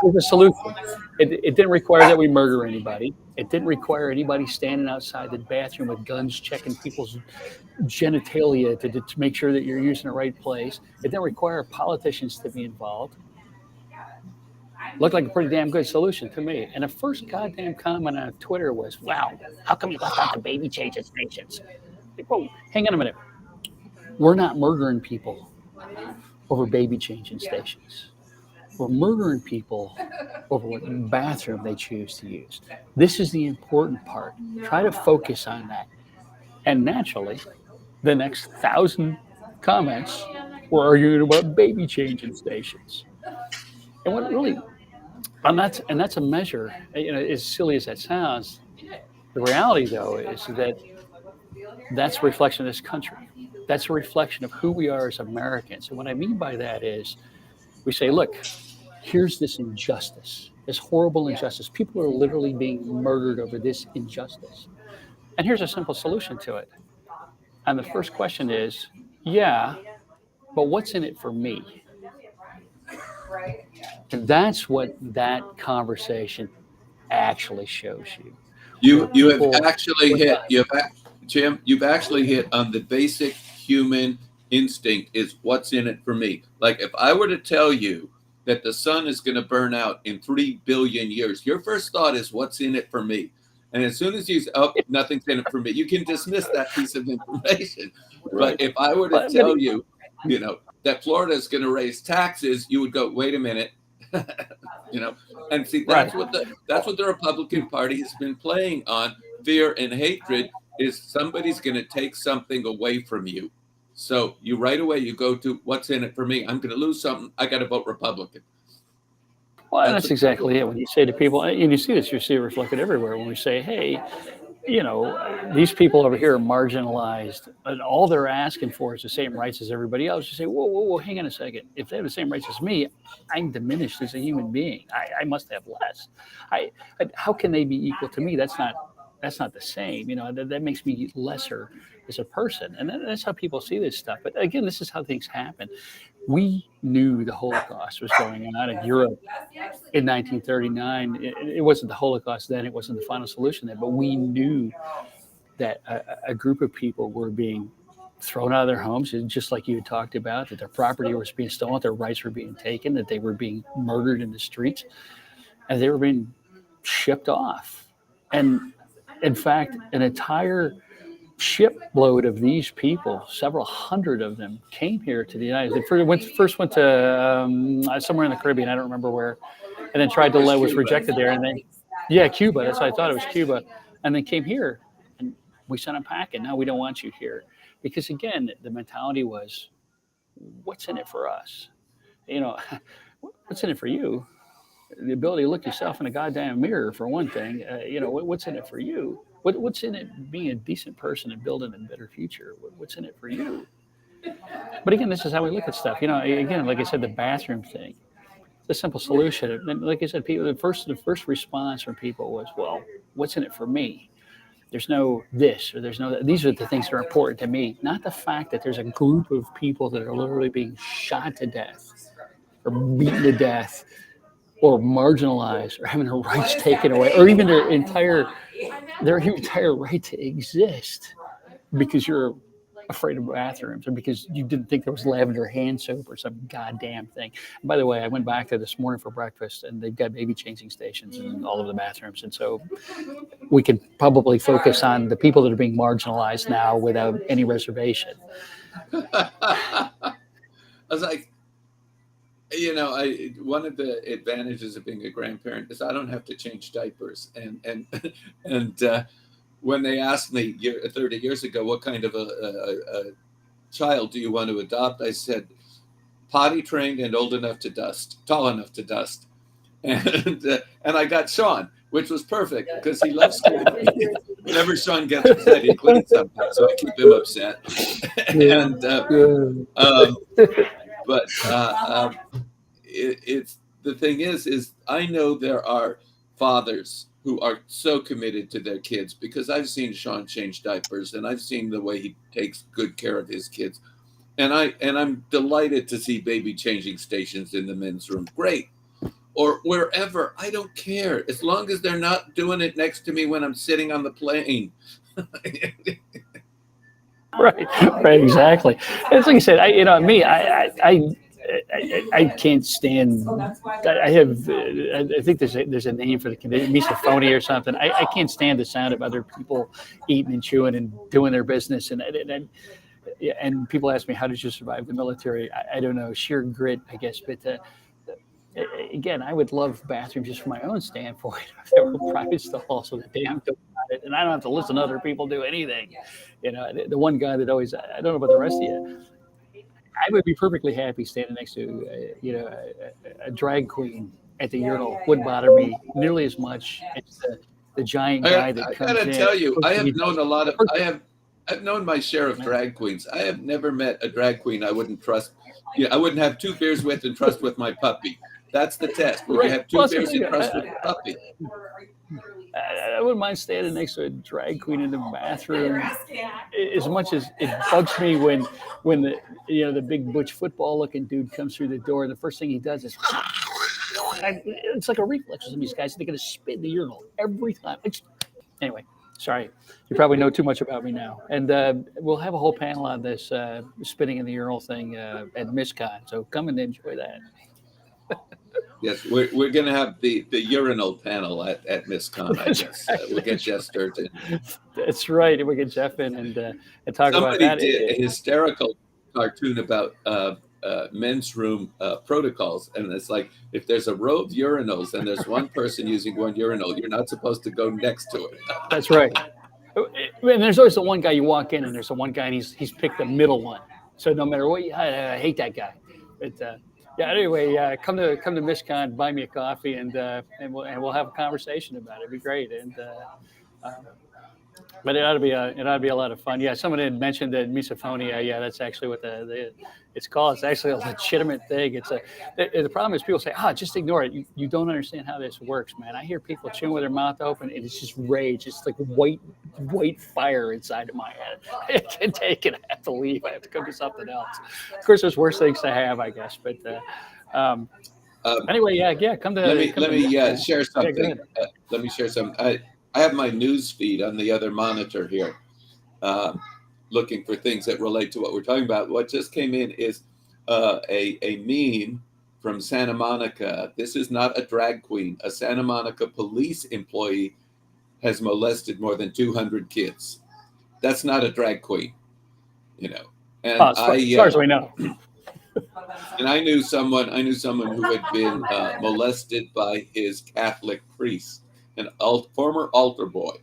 there's a solution. It didn't require that we murder anybody. It didn't require anybody standing outside the bathroom with guns checking people's genitalia to make sure that you're using the right place. It didn't require politicians to be involved. Looked like a pretty damn good solution to me. And the first goddamn comment on Twitter was, wow, how come you left out the baby changing stations? Whoa, hang on a minute. We're not murdering people over baby changing stations. We're murdering people over what bathroom they choose to use. This is the important part. Try to focus on that. And naturally, the next 1,000 comments were arguing about baby changing stations. And what really, and that's a measure, as silly as that sounds, the reality though is that that's a reflection of this country. That's a reflection of who we are as Americans. And what I mean by that is we say, look, here's this injustice, this horrible injustice. People are literally being murdered over this injustice. And here's a simple solution to it. And the first question is, yeah, but what's in it for me? And that's what that conversation actually shows you. You have People actually with hit Jim. You've actually hit on the basic human instinct: is what's in it for me. Like if I were to tell you that the sun is going to burn out in 3 billion years, your first thought is what's in it for me. And as soon as you say, oh, nothing's in it for me, you can dismiss that piece of information. right. But if I were to tell you, that Florida is going to raise taxes, you would go, wait a minute. And see, that's Right. what the Republican Party has been playing on. Fear and hatred is somebody's going to take something away from you. So you right away you go to what's in it for me. I'm going to lose something. I got to vote Republican. Well, that's exactly it. When you say to people, and you see this, you see it reflected everywhere. When we say, hey, these people over here are marginalized, and all they're asking for is the same rights as everybody else. You say, whoa, hang on a second. If they have the same rights as me, I'm diminished as a human being. I must have less. How can they be equal to me? That's not the same. That makes me lesser as a person. And that's how people see this stuff. But again, this is how things happen. We knew the Holocaust was going on in Europe in 1939. It wasn't the Holocaust then, it wasn't the final solution then, but we knew that a group of people were being thrown out of their homes, just like you had talked about, that their property was being stolen, their rights were being taken, that they were being murdered in the streets, and they were being shipped off. And in fact, an entire shipload of these people, several hundred of them, came here to the United States. First went to somewhere in the Caribbean, I don't remember where, and then tried to was rejected there. And then, Cuba. That's what I thought, it was Cuba. And then came here, and we sent them packing. No, we don't want you here, because again, the mentality was, what's in it for us? What's in it for you? The ability to look yourself in a goddamn mirror, for one thing. What's in it for you? What's in it being a decent person and building a better future? What's in it for you? But again, this is how we look at stuff. Again, like I said, the bathroom thing, the simple solution. And like I said, the first response from people was, well, what's in it for me? There's no this, or there's no that. These are the things that are important to me, not the fact that there's a group of people that are literally being shot to death or beaten to death or marginalized or having their rights taken away, or even their entire right to exist because you're afraid of bathrooms or because you didn't think there was lavender hand soap or some goddamn thing. And by the way, I went back there this morning for breakfast, and they've got baby changing stations in all of the bathrooms. And so we can probably focus on the people that are being marginalized now without any reservation. I was like, one of the advantages of being a grandparent is I don't have to change diapers. And when they asked me 30 years ago, what kind of a child do you want to adopt? I said, potty trained and old enough to dust, tall enough to dust. And I got Sean, which was perfect because he loves cleaning. Whenever Sean gets upset, he cleans something, so I keep him upset. It's the thing is I know there are fathers who are so committed to their kids, because I've seen Sean change diapers and I've seen the way he takes good care of his kids, and I'm delighted to see baby changing stations in the men's room. Great. Or wherever, I don't care, as long as they're not doing it next to me when I'm sitting on the plane. Right, exactly. It's like I said, I can't stand. I think there's a name for the condition, Misophonia or something. I can't stand the sound of other people eating and chewing and doing their business. And people ask me, how did you survive the military? I don't know, sheer grit, I guess. But again, I would love bathrooms just from my own standpoint. If there were private stalls, so that they have to about it, and I don't have to listen to other people do anything. The one guy that always, I don't know about the rest of you, I would be perfectly happy standing next to a drag queen at the urinal. Wouldn't bother me nearly as much as the giant guy that comes in. I gotta tell you, I have known I've known my share of drag queens. I have never met a drag queen I wouldn't trust. I wouldn't have 2 beers with and trust with my puppy. That's the test. Would you have 2 beers and trust with the puppy? I wouldn't mind standing next to a drag queen in the bathroom, as much as it bugs me when the big butch football looking dude comes through the door. The first thing he does is it's like a reflex of these guys. They're going to spit in the urinal every time. Anyway, sorry. You probably know too much about me now. And we'll have a whole panel on this spitting in the urinal thing at MISCON. So come and enjoy that. Yes, we're going to have the urinal panel at MISCON, I That's guess. right. We'll get Jeff Sturgeon. That's right. And we get Jeff in and talk about Somebody that. did a hysterical cartoon about men's room protocols, and it's like, if there's a row of urinals and there's one person using one urinal, you're not supposed to go next to it. That's right. And there's always the one guy you walk in, and there's the one guy, and he's picked the middle one. So no matter what, I hate that guy. But yeah. Anyway, come to MISCON, buy me a coffee, and we'll have a conversation about it. It'd be great. And but it ought to be a lot of fun. Yeah, someone had mentioned that misophonia. Yeah, that's actually what it's called. It's actually a legitimate thing. The problem is people say, just ignore it. You don't understand how this works, man. I hear people chewing with their mouth open, and it's just rage. It's like white fire inside of my head. I can't take it. I have to leave. I have to go do something else. Of course, there's worse things to have, I guess. But anyway, yeah. Come to. Let me share something. Yeah, let me share something. I have my news feed on the other monitor here, looking for things that relate to what we're talking about. What just came in is a meme from Santa Monica. This is not a drag queen. A Santa Monica police employee has molested more than 200 kids. That's not a drag queen, And as far as we know. And I knew someone who had been molested by his Catholic priest, an former altar boy,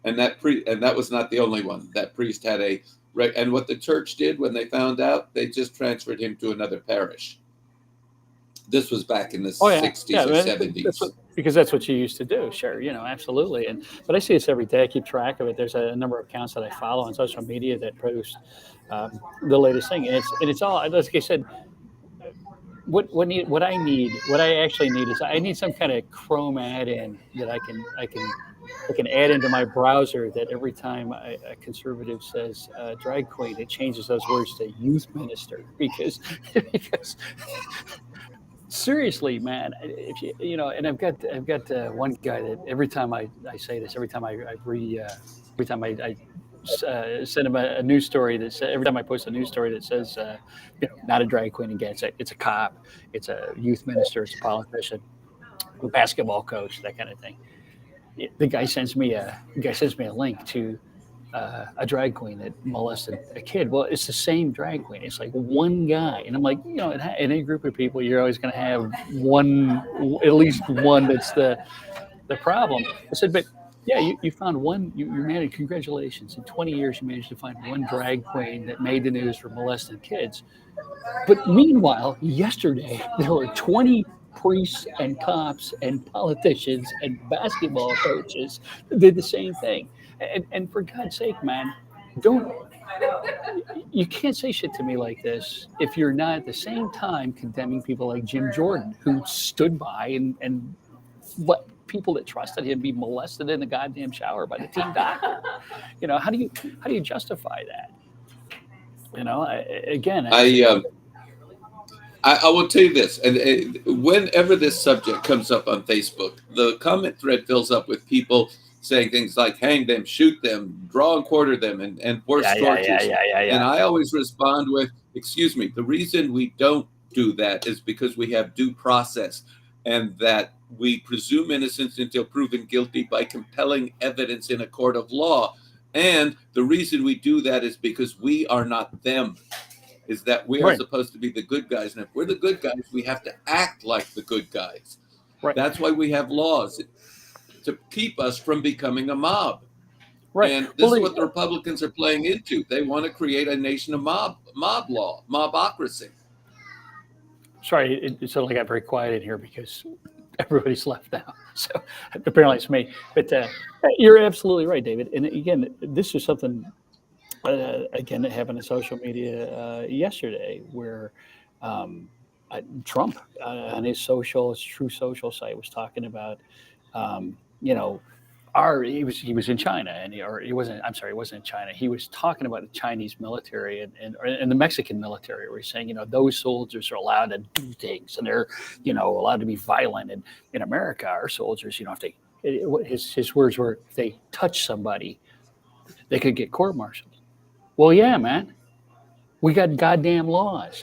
and that was not the only one. That priest had and what the church did when they found out, they just transferred him to another parish. This was back in the 60s or 70s. Because that's what you used to do. Sure, absolutely. But I see this every day. I keep track of it. There's a number of accounts that I follow on social media that produce the latest thing, and it's all, like I said. What I actually need is I need some kind of Chrome add-in that I can add into my browser, that every time a conservative says drag queen, it changes those words to youth minister, because seriously, man, if and I've got one guy that every time I say this, every time I send him a news story that says, every time I post a news story that says, not a drag queen again, it's a cop, it's a youth minister, it's a politician, a basketball coach, that kind of thing. The guy sends me a link to a drag queen that molested a kid. Well, it's the same drag queen. It's like one guy, and I'm like, in any group of people, you're always going to have at least one that's the problem. I said, but. Yeah, you found one. You managed. Congratulations! In 20 years, you managed to find one drag queen that made the news for molesting kids. But meanwhile, yesterday there were 20 priests and cops and politicians and basketball coaches that did the same thing. And for God's sake, man, you can't say shit to me like this if you're not at the same time condemning people like Jim Jordan, who stood by and what. People that trusted him be molested in the goddamn shower by the team doctor. How do you justify that? I will tell you this, and whenever this subject comes up on Facebook, the comment thread fills up with people saying things like hang them, shoot them, draw and quarter them, and force tortures. And I always respond with, excuse me, the reason we don't do that is because we have due process, and that we presume innocence until proven guilty by compelling evidence in a court of law. And the reason we do that is because we are not them, is that we are supposed to be the good guys. And if we're the good guys, we have to act like the good guys. Right. That's why we have laws, to keep us from becoming a mob. Right. And this is what the Republicans are playing into. They want to create a nation of mob law, mobocracy. Sorry, it suddenly got very quiet in here because everybody's left now. So apparently it's me. But you're absolutely right, David. And again, this is something, that happened on social media yesterday, where Trump on his True Social site was talking about, he was in China, and he wasn't. I'm sorry, he wasn't in China. He was talking about the Chinese military and the Mexican military, where he's saying, those soldiers are allowed to do things, and they're, allowed to be violent. And in America, our soldiers, if they, his words were, if they touch somebody, they could get court-martialed. Well, yeah, man, we got goddamn laws.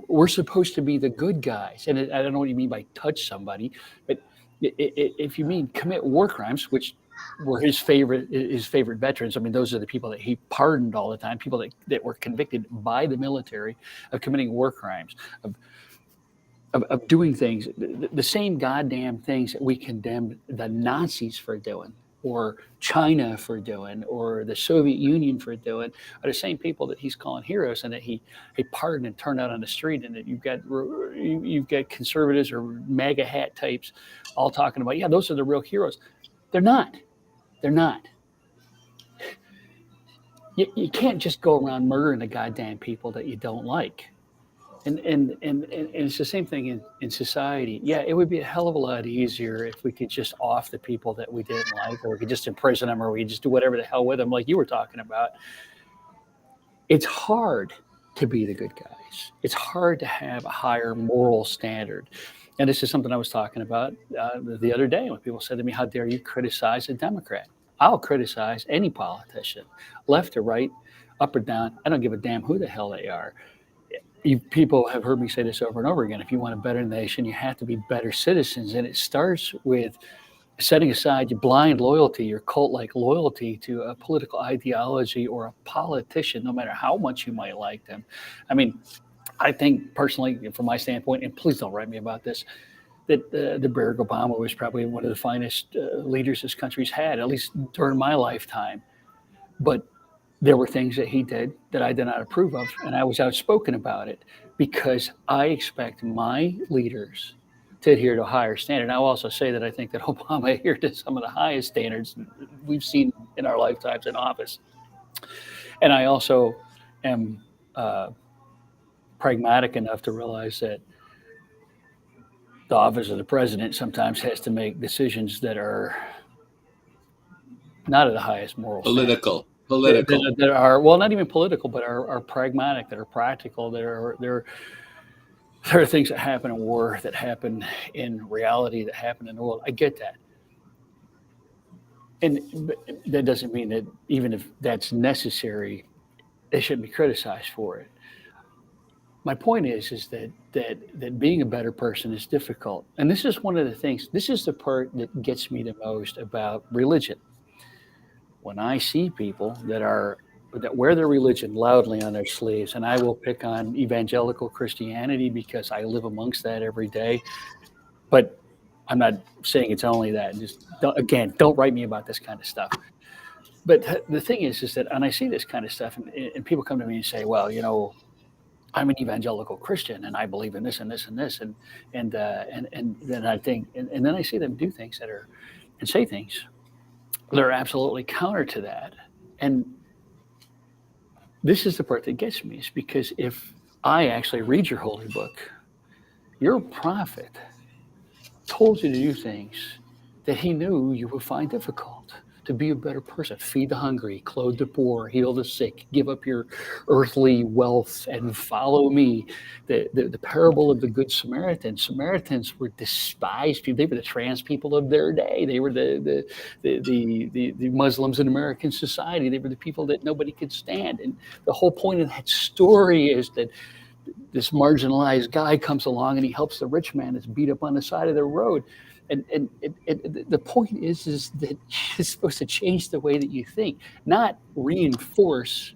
We're supposed to be the good guys, and I don't know what you mean by touch somebody, but if you mean commit war crimes, which were his favorite veterans. I mean, those are the people that he pardoned all the time, people that were convicted by the military of committing war crimes, of doing things, the same goddamn things that we condemned the Nazis for doing, or China for doing, or the Soviet Union for doing, are the same people that he's calling heroes, and that he pardoned and turned out on the street. And that you've got conservatives or MAGA hat types all talking about, yeah, those are the real heroes. They're not. They're not. You can't just go around murdering the goddamn people that you don't like. And it's the same thing in society. Yeah, it would be a hell of a lot easier if we could just off the people that we didn't like, or we could just imprison them, or we could just do whatever the hell with them, like you were talking about. It's hard to be the good guys. It's hard to have a higher moral standard. And this is something I was talking about the other day when people said to me, how dare you criticize a Democrat? I'll criticize any politician, left or right, up or down. I don't give a damn who the hell they are. People have heard me say this over and over again. If you want a better nation, you have to be better citizens. And it starts with setting aside your blind loyalty, your cult-like loyalty to a political ideology or a politician, no matter how much you might like them. I mean, I think personally, from my standpoint, and please don't write me about this, that the Barack Obama was probably one of the finest leaders this country's had, at least during my lifetime. But there were things that he did that I did not approve of, and I was outspoken about it, because I expect my leaders to adhere to a higher standard. And I'll also say that I think that Obama adhered to some of the highest standards we've seen in our lifetimes in office. And I also am pragmatic enough to realize that the office of the president sometimes has to make decisions that are not of the highest moral political standard. That are, well, not even political, but are pragmatic, that are practical. There are things that happen in war, that happen in reality, that happen in the world. I get that. And that doesn't mean that even if that's necessary, they shouldn't be criticized for it. My point is that being a better person is difficult. And this is one of the things, this is the part that gets me the most about religion. When I see people that wear their religion loudly on their sleeves, and I will pick on evangelical Christianity because I live amongst that every day, but I'm not saying it's only that. Just don't write me about this kind of stuff. But the thing is that, and I see this kind of stuff, and people come to me and say, well, I'm an evangelical Christian, and I believe in this and this and this, and then I think, and then I see them do things and say things that are absolutely counter to that. And this is the part that gets me, is because if I actually read your holy book, your prophet told you to do things that he knew you would find difficult. To be a better person, feed the hungry, clothe the poor, heal the sick, give up your earthly wealth, and follow me. The parable of the Good Samaritan. Samaritans were despised people. They were the trans people of their day. They were the Muslims in American society. They were the people that nobody could stand. And the whole point of that story is that this marginalized guy comes along and he helps the rich man that's beat up on the side of the road. And the point is that it's supposed to change the way that you think, not reinforce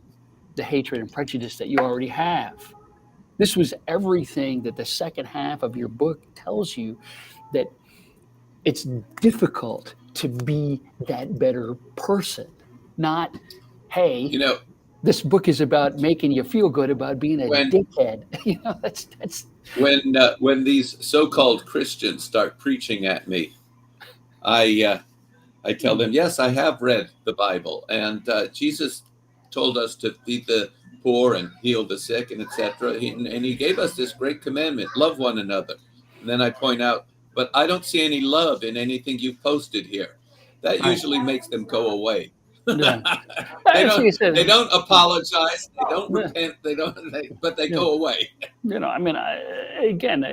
the hatred and prejudice that you already have. This was everything that the second half of your book tells you, that it's difficult to be that better person. Not, hey, this book is about making you feel good about being a dickhead. That's when these so-called Christians start preaching at me, I tell them, yes, I have read the Bible, and Jesus told us to feed the poor and heal the sick, and etc. And he gave us this great commandment: love one another. And then I point out, but I don't see any love in anything you've posted here. that usually makes them go away. Yeah. They don't apologize. They don't repent. But they go away. I mean, again,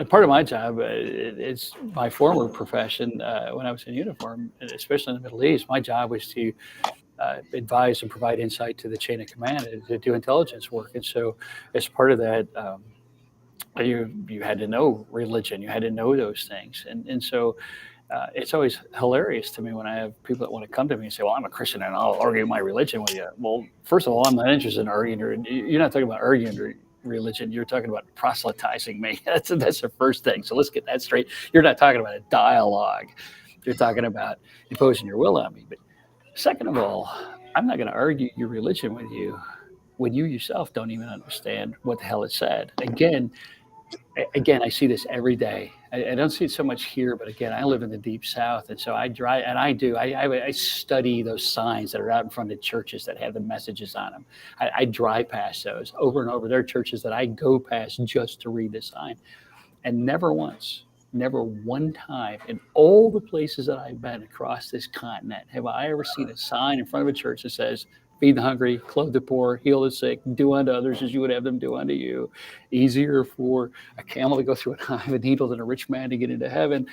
part of my job, it's my former profession when I was in uniform, especially in the Middle East. My job was to advise and provide insight to the chain of command to do intelligence work. And so as part of that, you had to know religion, you had to know those things. And so it's always hilarious to me when I have people that want to come to me and say, well, I'm a Christian and I'll argue my religion with you. Well, first of all, I'm not interested in arguing. You're not talking about arguing religion. You're talking about proselytizing me. That's the first thing. So let's get that straight. You're not talking about a dialogue. You're talking about imposing your will on me. But second of all, I'm not going to argue your religion with you when you yourself don't even understand what the hell it said. Again, I see this every day. I don't see it so much here, but again, I live in the deep South, and so I drive, and I study those signs that are out in front of churches that have the messages on them. I drive past those over and over. There are churches that I go past just to read the sign, and never one time in all the places that I've been across this continent have I ever seen a sign in front of a church that says, feed the hungry, clothe the poor, heal the sick, do unto others as you would have them do unto you. Easier for a camel to go through an eye of a needle than a rich man to get into heaven.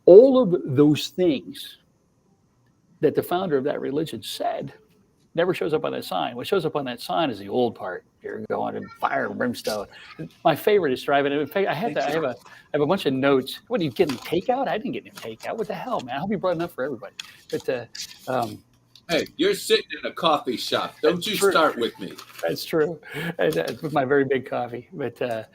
All of those things that the founder of that religion said never shows up on that sign. What shows up on that sign is the old part. You're going to fire and brimstone. My favorite is driving. In fact, I have a bunch of notes. What, are you getting takeout? I didn't get any takeout. What the hell, man? I hope you brought enough for everybody. But hey, you're sitting in a coffee shop. Don't you start with me. That's true. With my very big coffee. But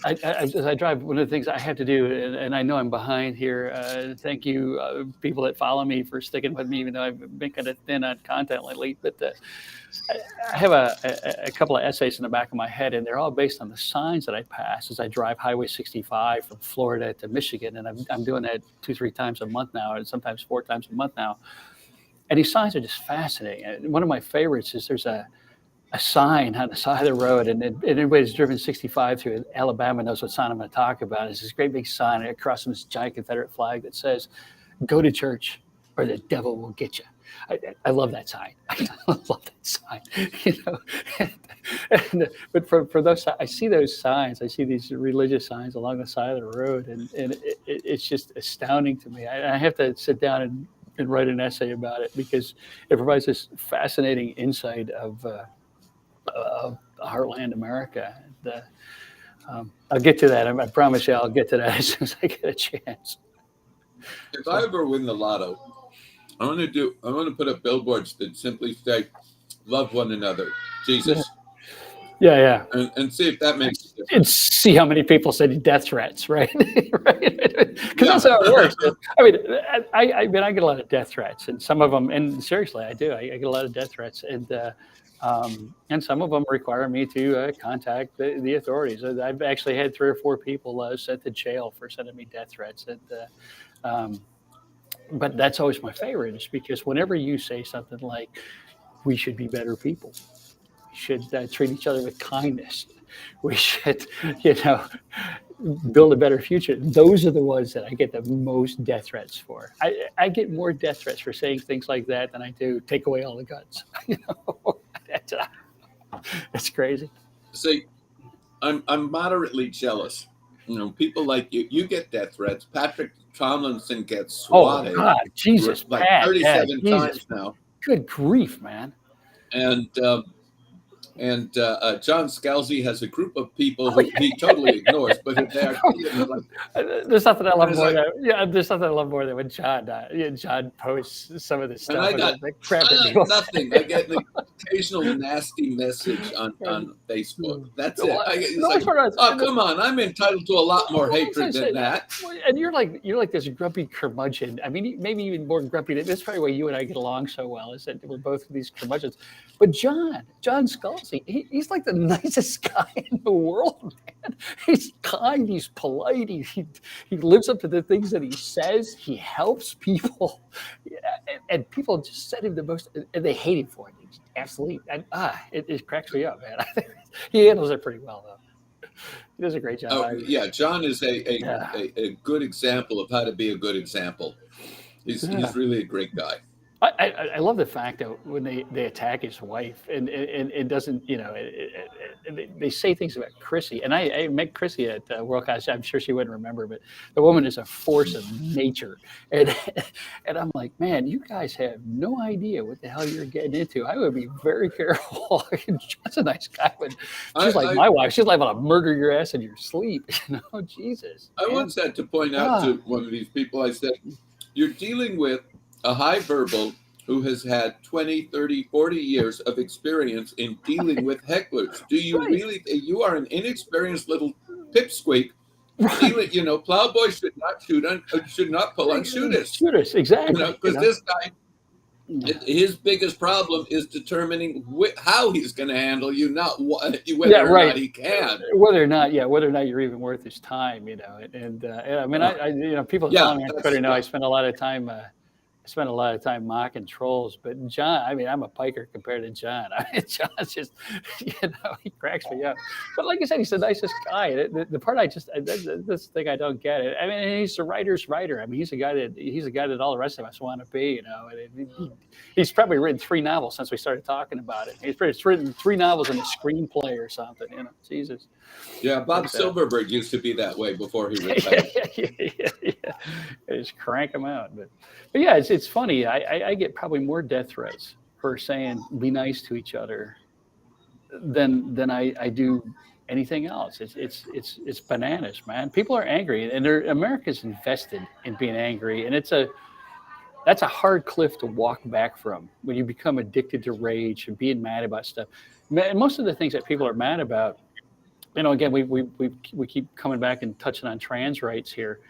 as I drive, one of the things I have to do, and I know I'm behind here. Thank you, people that follow me, for sticking with me, even though I've been kind of thin on content lately. But I have a couple of essays in the back of my head, and they're all based on the signs that I pass as I drive Highway 65 from Florida to Michigan. And I'm doing that 2-3 times a month now, and sometimes 4 times a month now. And these signs are just fascinating. And one of my favorites is there's a sign on the side of the road, and anybody who's driven 65 through Alabama knows what sign I'm going to talk about. It's this great big sign across from this giant Confederate flag that says, "Go to church or the devil will get you." I love that sign. I love that sign. But for those, I see those signs. I see these religious signs along the side of the road, and it's just astounding to me. I have to sit down and write an essay about it because it provides this fascinating insight of Heartland America. I'll get to that. I promise you I'll get to that as soon as I get a chance. If I ever win the lotto, I want to put up billboards that simply say, "Love one another, Jesus." Yeah. And see if that makes a difference. And see how many people send you death threats, right? Right? Because that's how it works. I mean, I get a lot of death threats, and some of them, and seriously, I do. I get a lot of death threats, and some of them require me to contact the authorities. I've actually had 3 or 4 people sent to jail for sending me death threats. But that's always my favorite, is because whenever you say something like, we should be better people, we should treat each other with kindness, we should, build a better future, those are the ones that I get the most death threats for. I get more death threats for saying things like that than I do take away all the guns. That's crazy. See, I'm moderately jealous. People like you get death threats. Patrick Tomlinson gets swatted. Oh God, Jesus, like Pat, 37 Jesus. times now. Good grief, man. And John Scalzi has a group of people who he totally ignores, but if they are, there's nothing I love more than there's nothing I love more than when John posts some of this stuff. And I got nothing. I get an occasional nasty message on Facebook. That's it. Oh, come on! I'm entitled to a lot more hatred than that. And you're like this grumpy curmudgeon. I mean, maybe even more grumpy. That's probably why you and I get along so well. Is that we're both these curmudgeons. But John Scalzi, he's like the nicest guy in the world, man. He's kind, he's polite, he lives up to the things that he says, he helps people, and people just send him the most, and they hate him for it. He's absolutely, it cracks me up, man. I think he handles it pretty well, though. He does a great job. Yeah, John is a good example of how to be a good example. He's Yeah. really a great guy. I love the fact that when they attack his wife and it doesn't, they say things about Chrissy, and I met Chrissy at World Class. I'm sure she wouldn't remember, but the woman is a force of nature, and and I'm like, man, you guys have no idea what the hell you're getting into. I would be very careful. John's a nice guy, but she's like my wife. She's like, "I'm gonna murder your ass in your sleep." Jesus. I man. once had to point out to one of these people, I said, you're dealing with a high verbal who has had 20, 30, 40 years of experience in dealing with hecklers. Do you really, you are an inexperienced little pipsqueak. Plowboy should not should not pull on shooters. Shooters, exactly. Because this guy, his biggest problem is determining how he's going to handle you, not whether or not he can. Whether or not you're even worth his time, And I mean, people follow me on Twitter know I spend a lot of time. Mocking trolls, but John, I mean, I'm a piker compared to John. I mean, John's just, he cracks me up. But like I said, he's the nicest guy. The part this thing I don't get it. I mean, he's the writer's writer. I mean, he's a guy that all the rest of us want to be. And he's probably written 3 novels since we started talking about it. He's written 3 novels and a screenplay or something. Jesus. Yeah, Bob Silverberg used to be that way before he retired. yeah. Just crank him out, but yeah, it's funny. I get probably more death threats for saying be nice to each other than I do anything else. It's bananas, man. People are angry, and America's invested in being angry, and that's a hard cliff to walk back from when you become addicted to rage and being mad about stuff. And most of the things that people are mad about, again, we keep coming back and touching on trans rights here.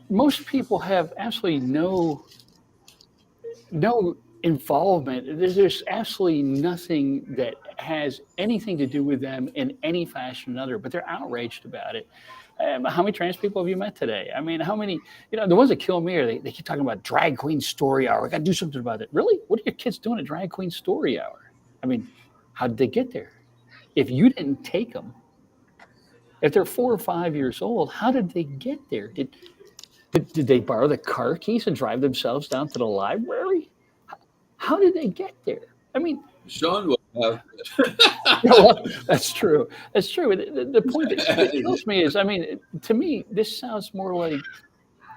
Most people have absolutely no involvement. There's absolutely nothing that has anything to do with them in any fashion or another, but they're outraged about it. How many trans people have you met today? I mean, how many, the ones that kill me are they keep talking about drag queen story hour. I got to do something about it. Really? What are your kids doing at drag queen story hour? I mean, how did they get there? If you didn't take them, if they're 4 or 5 years old, how did they get there? Did they borrow the car keys and drive themselves down to the library? How did they get there? I mean, Sean will have. Well, that's true. That's true. The point that kills me is, I mean, to me, this sounds more like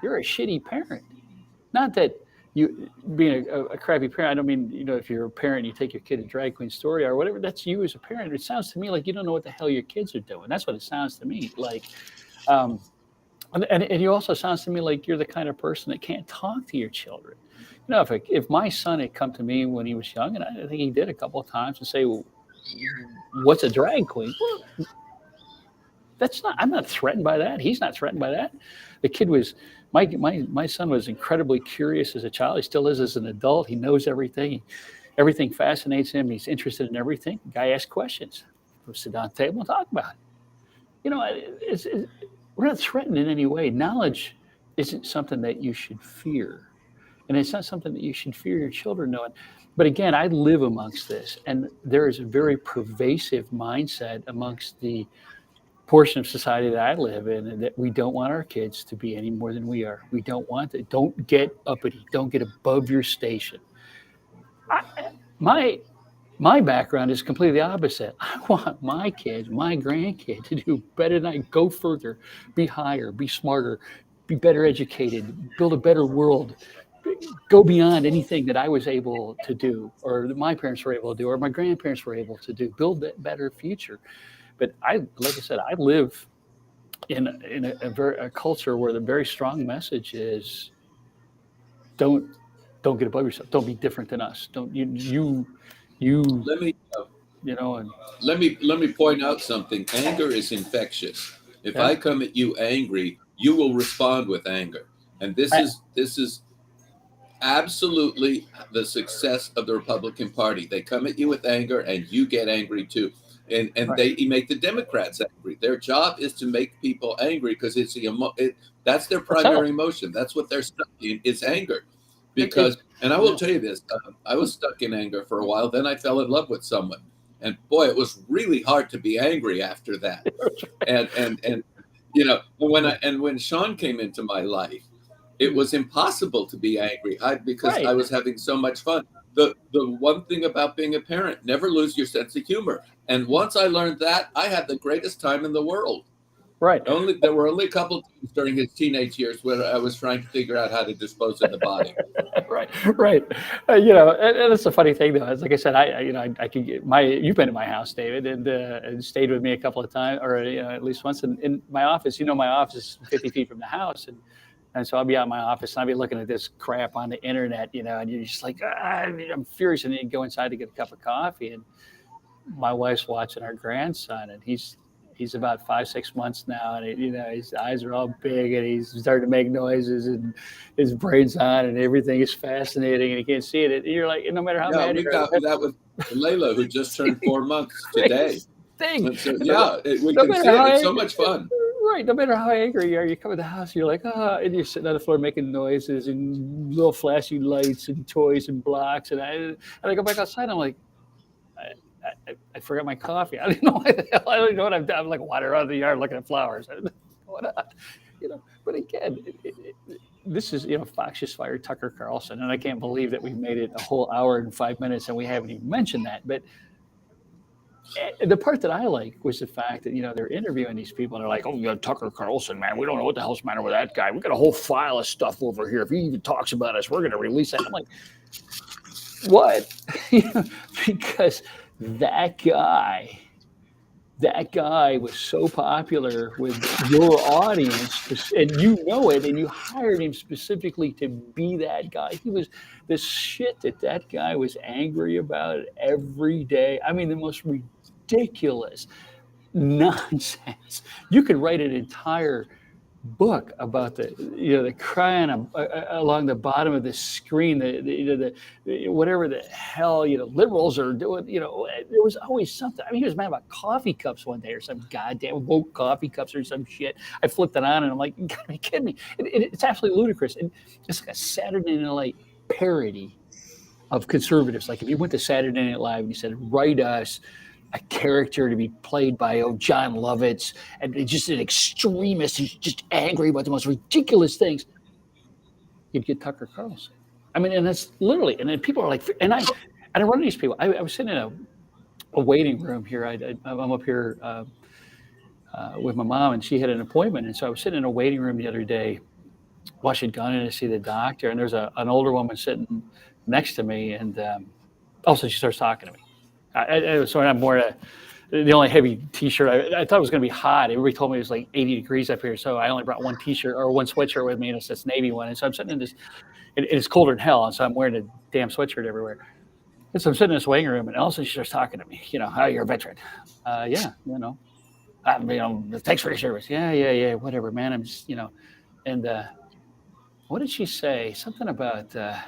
you're a shitty parent. Not that you being a crappy parent. I don't mean, if you're a parent, you take your kid to drag queen story or whatever. That's you as a parent. It sounds to me like you don't know what the hell your kids are doing. That's what it sounds to me like. And you also sounds to me like you're the kind of person that can't talk to your children. If my son had come to me when he was young, and I think he did a couple of times, and say, well, "What's a drag queen?" Well, I'm not threatened by that. He's not threatened by that. The kid was my son was incredibly curious as a child. He still is as an adult. He knows everything. Everything fascinates him. He's interested in everything. The guy asks questions. We'll sit down at the table and talk about it. We're not threatened in any way. Knowledge isn't something that you should fear. And it's not something that you should fear your children knowing. But again, I live amongst this. And there is a very pervasive mindset amongst the portion of society that I live in, that we don't want our kids to be any more than we are. We don't want it. Don't get uppity. Don't get above your station. My background is completely opposite. I want my kids, my grandkid, to do better than I, go further, be higher, be smarter, be better educated, build a better world, go beyond anything that I was able to do, or that my parents were able to do, or my grandparents were able to do, build that better future. But like I said, I live in a culture where the very strong message is don't get above yourself. Don't be different than us. Don't you Let me and let me point out something. Anger is infectious. If I come at you angry, you will respond with anger. And this is absolutely the success of the Republican Party. They come at you with anger and you get angry too. And they make the Democrats angry. Their job is to make people angry because that's their primary emotion. That's what they're stuck in, is anger. Because, and I will tell you this, I was stuck in anger for a while. Then I fell in love with someone, and boy, it was really hard to be angry after that. And when Sean came into my life, it was impossible to be angry because Right. I was having so much fun. The one thing about being a parent, never lose your sense of humor. And once I learned that, I had the greatest time in the world. Right. There were only a couple of times during his teenage years where I was trying to figure out how to dispose of the body. Right. Right. And it's a funny thing though. It's like I said, I can get you've been to my house, David, and stayed with me a couple of times, or at least once in my office. My office is 50 feet from the house, and so I'll be out in my office and I'll be looking at this crap on the internet, and you're just like, I'm furious, and then you go inside to get a cup of coffee, and my wife's watching our grandson, and he's about 5-6 months now, and his eyes are all big, and he's starting to make noises, and his brain's on, and everything is fascinating, and he can't see it. And you're like, no matter how mad we got that with Layla, who just turned 4 months today. Thing. So, we can see it. It's so much fun. Right. No matter how angry you are, you come in the house, you're like, and you're sitting on the floor making noises and little flashy lights and toys and blocks, and I go back outside, and I'm like, I forgot my coffee. I don't know what the hell. I don't know what I've done. I'm like water around the yard looking at flowers. I don't know what on. But again, this is, Fox just fired Tucker Carlson, and I can't believe that we made it a whole hour and 5 minutes and we haven't even mentioned that. But the part that I like was the fact that, they're interviewing these people and they're like, oh, Tucker Carlson, man, we don't know what the hell's the matter with that guy. We got a whole file of stuff over here. If he even talks about us, we're going to release that. I'm like, what? Because that guy was so popular with your audience, and it, and you hired him specifically to be that guy. He was the shit that guy was angry about every day. I mean, the most ridiculous nonsense. You could write an entire book about the crying along the bottom of the screen, the whatever the hell liberals are doing. There was always something. I mean, he was mad about coffee cups one day, or some goddamn woke coffee cups or some shit. I flipped it on and I'm like, you gotta be kidding me. It's absolutely ludicrous. And it's like a Saturday Night Live parody of conservatives. Like if you went to Saturday Night Live and you said, write us a character to be played by John Lovitz, and just an extremist who's just angry about the most ridiculous things, you'd get Tucker Carlson. I mean, and that's literally, and then people are like, and I run into these people. I was sitting in a waiting room here. I'm up here with my mom, and she had an appointment, and so I was sitting in a waiting room the other day. Well, she'd gone in to see the doctor, and there's an older woman sitting next to me, and also she starts talking to me. So I'm wearing the only heavy T-shirt. I thought it was going to be hot. Everybody told me it was like 80 degrees up here, so I only brought one T-shirt or one sweatshirt with me, and it's this navy one. And so I'm sitting in this, and it's colder than hell, and so I'm wearing a damn sweatshirt everywhere. And so I'm sitting in this waiting room, and all of a sudden she starts talking to me. How you're a veteran? Yeah, thanks for your service. Yeah, whatever, man. I'm just, and what did she say? Something about, and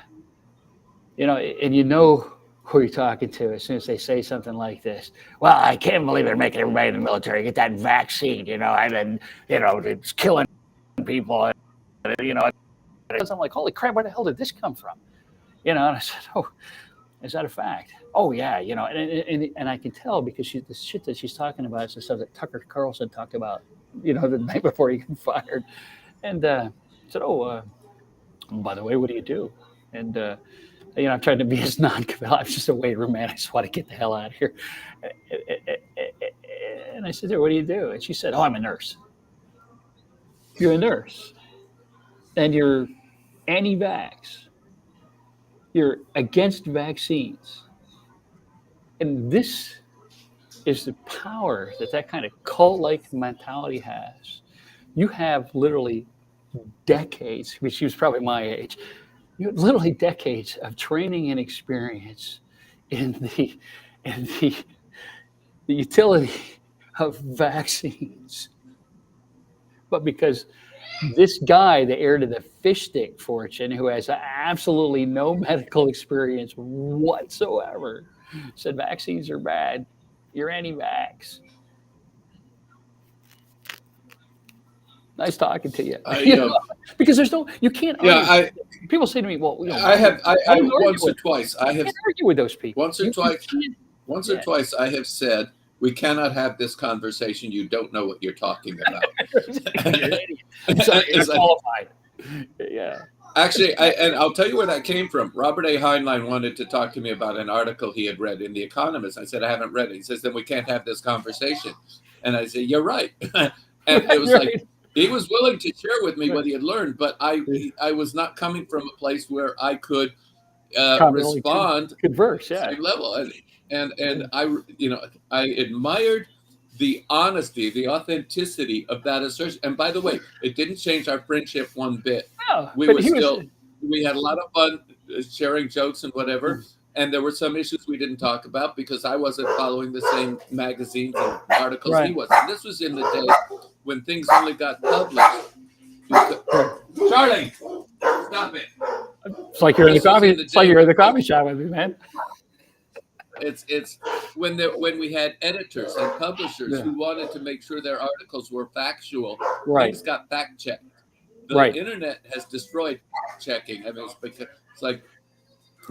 who you're talking to as soon as they say something like this. Well, I can't believe they're making everybody in the military get that vaccine, and then, it's killing people, and, I'm like, holy crap, where the hell did this come from? And I said, oh, is that a fact? Oh, yeah, and I can tell because the shit that she's talking about is the stuff that Tucker Carlson talked about, the night before he got fired. And I said, oh, by the way, what do you do? And, I'm trying to be as non-committal. I'm just a waiting room man. I just want to get the hell out of here. And I said, what do you do? And she said, oh, I'm a nurse. You're a nurse. And you're anti-vax. You're against vaccines. And this is the power that kind of cult-like mentality has. You have literally decades, I mean, she was probably my age, literally decades of training and experience in the utility of vaccines. But because this guy, the heir to the fish stick fortune, who has absolutely no medical experience whatsoever, said vaccines are bad, you're anti-vax. Nice talking to you. Because there's you can't argue. People say to me, well, I have once or twice. I have argue with those people. Once or twice, I have said, we cannot have this conversation. You don't know what you're talking about. You're an idiot. You're qualified. Yeah. Actually, and I'll tell you where that came from. Robert A. Heinlein wanted to talk to me about an article he had read in The Economist. I said, I haven't read it. He says, then we can't have this conversation. And I said, you're right. And it was like, Right. he was willing to share with me Right. what he had learned, but I was not coming from a place where I could Commonly respond converse. the Yeah. same level. And I admired the honesty, the authenticity of that assertion. And by the way, it didn't change our friendship one bit. Oh, We but were he was. still, we had a lot of fun sharing jokes and whatever. And there were some issues we didn't talk about because I wasn't following the same magazines and articles he Right. was. And this was in the days when things only got published. Charlie, stop it. It's like you're in the This was coffee. in the It's like day you're in the when- coffee shop with me, man. It's when we had editors and publishers Yeah. who wanted to make sure their articles were factual. Right. Things got fact checked. The Right. internet has destroyed fact checking. I mean, it's like,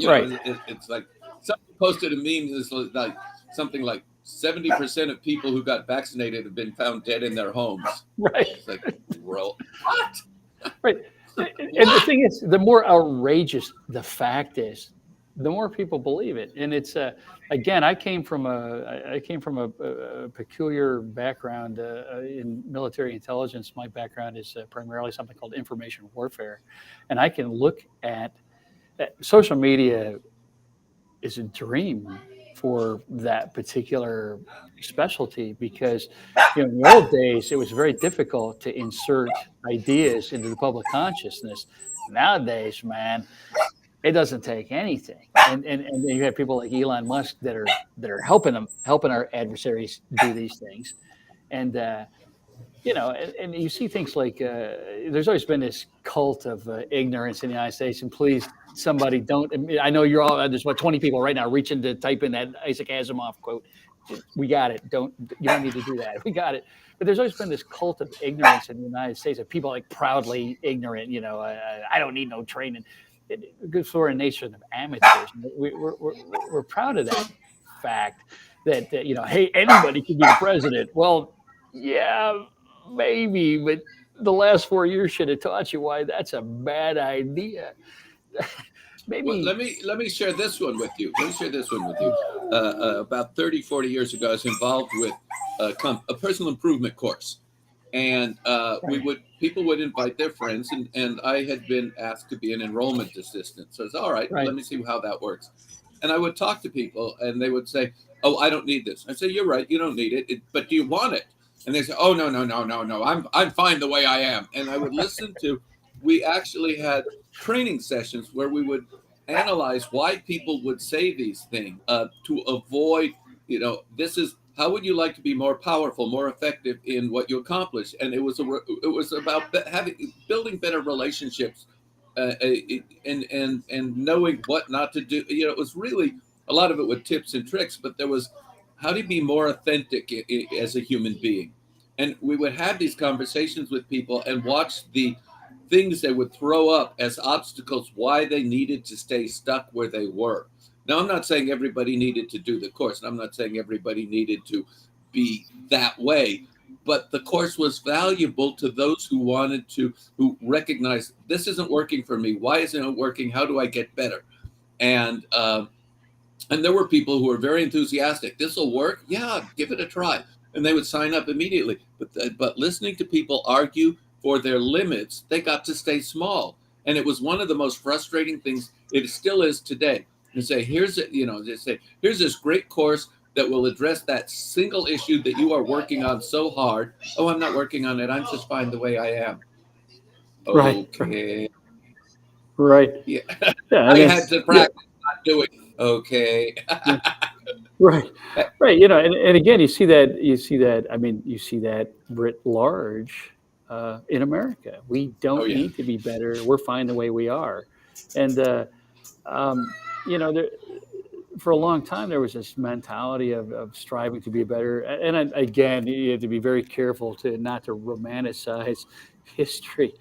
Right. it's like somebody posted a meme that's like something like 70% of people who got vaccinated have been found dead in their homes. Right. It's like, well, what? Right. And the thing is, the more outrageous the fact is, the more people believe it. And it's again, I came from a peculiar background in military intelligence. My background is primarily something called information warfare, and I can look at social media is a dream for that particular specialty because in the old days it was very difficult to insert ideas into the public consciousness. Nowadays, man, it doesn't take anything, and you have people like Elon Musk that are helping our adversaries do these things, and and you see things like there's always been this cult of ignorance in the United States, and please, somebody don't. I know you're all there's 20 people right now reaching to type in that Isaac Asimov quote. We got it. You don't need to do that. We got it. But there's always been this cult of ignorance in the United States of people like proudly ignorant. I don't need no training. Because we're a nation of amateurs. We're proud of that fact that hey, anybody can be the president. Well, yeah, maybe, but the last 4 years should have taught you why that's a bad idea. Maybe. Well, let me share this one with you. About 30, 40 years ago, I was involved with a personal improvement course. And people would invite their friends, and I had been asked to be an enrollment assistant. So it's all right, let me see how that works. And I would talk to people, and they would say, "Oh, I don't need this." I say, "You're right, you don't need it, but do you want it?" And they say, "Oh, no, I'm fine the way I am." And I would listen to. We actually had training sessions where we would analyze why people would say these things to avoid. This is. How would you like to be more powerful, more effective in what you accomplish? And it was about building better relationships, and knowing what not to do. It was really a lot of it with tips and tricks, but there was how to be more authentic as a human being. And we would have these conversations with people and watch the things they would throw up as obstacles, why they needed to stay stuck where they were. Now, I'm not saying everybody needed to do the course, and I'm not saying everybody needed to be that way, but the course was valuable to those who recognized this isn't working for me. Why isn't it working? How do I get better? And there were people who were very enthusiastic. This will work? Yeah, give it a try. And they would sign up immediately. But listening to people argue for their limits, they got to stay small. And it was one of the most frustrating things. It still is today. And say, here's this great course that will address that single issue that you are working on so hard. Oh, I'm not working on it. I'm just fine the way I am. Okay. Right. Yeah. I had to practice not doing it. Okay. Right. And again, you see that. I mean, you see that writ large in America. We don't need to be better. We're fine the way we are. And for a long time, there was this mentality of striving to be better. And again, you have to be very careful not to romanticize history.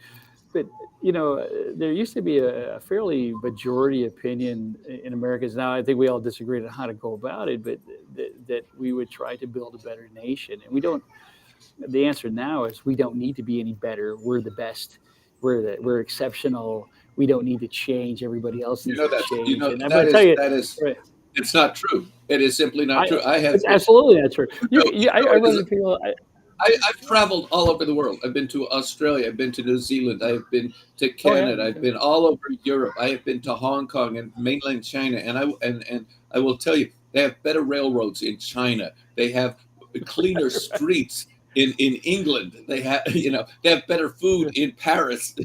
But, there used to be a fairly majority opinion in America. Now, I think we all disagree on how to go about it, but that we would try to build a better nation. And the answer now is we don't need to be any better. We're the best. we're exceptional. We don't need to change. Everybody else needs to change. And I'm going to tell you, that is right, it's not true. It is simply not true. it's absolutely not true. I run into people. I've traveled all over the world. I've been to Australia. I've been to New Zealand. I've been to Canada. I've been all over Europe. I have been to Hong Kong and mainland China. And I will tell you, they have better railroads in China. They have cleaner streets in England. They have they have better food in Paris.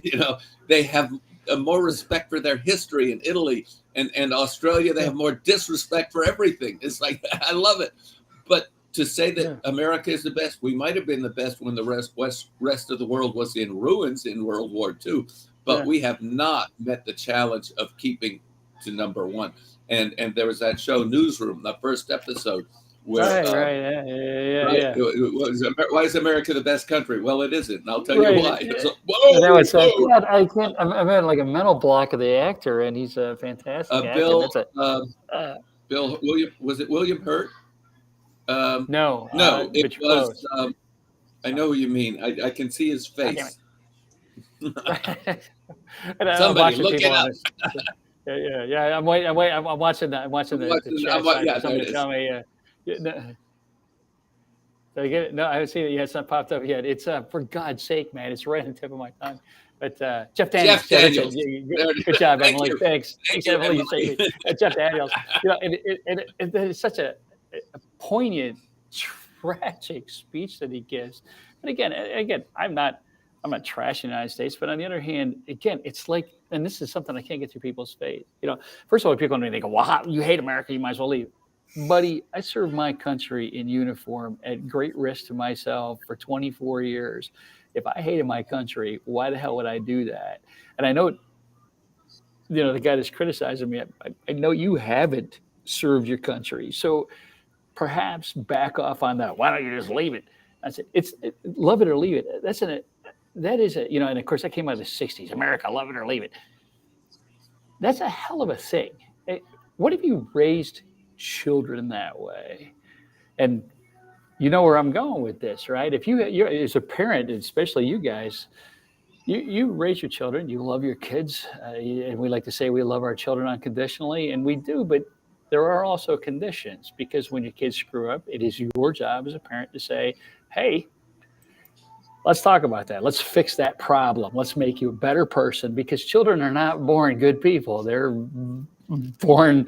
They have more respect for their history in Italy and Australia. They have more disrespect for everything. It's like I love it, but. To say that America is the best, we might have been the best when the rest of the world was in ruins in World War II, but we have not met the challenge of keeping to number one. And there was that show Newsroom, the first episode, where why is America the best country? Well, it isn't, and I'll tell you why. I can't. I'm at like a mental block of the actor, and he's a fantastic actor. Bill William, was it William Hurt? No, it was. I know who you mean. I can see his face. Somebody look it up. Yeah. I'm watching that. I'm watching the chat. Somebody tell me. Did I get it? No, I haven't seen it yet. It's not popped up yet. It's for God's sake, man! It's right on the tip of my tongue. But Jeff Daniels. Good job, Emily. Thanks, Emily. Jeff Daniels. It's such a poignant, tragic speech that he gives. But again, I'm not trashing the United States, but on the other hand, again, it's like, and this is something I can't get through people's face. First of all, people they go, "Well, you hate America, you might as well leave." Buddy, I served my country in uniform at great risk to myself for 24 years. If I hated my country, why the hell would I do that? And I know, the guy that's criticizing me, I know you haven't served your country, so perhaps back off on that. Why don't you just leave it? I said, it's love it or leave it. That is and of course that came out of the 60s. America, love it or leave it. That's a hell of a thing. What if you raised children that way? And you know where I'm going with this, right? If you're as a parent, especially you guys, you raise your children, you love your kids, and we like to say we love our children unconditionally, and we do, but there are also conditions, because when your kids screw up, it is your job as a parent to say, hey, let's talk about that. Let's fix that problem. Let's make you a better person, because children are not born good people. They're born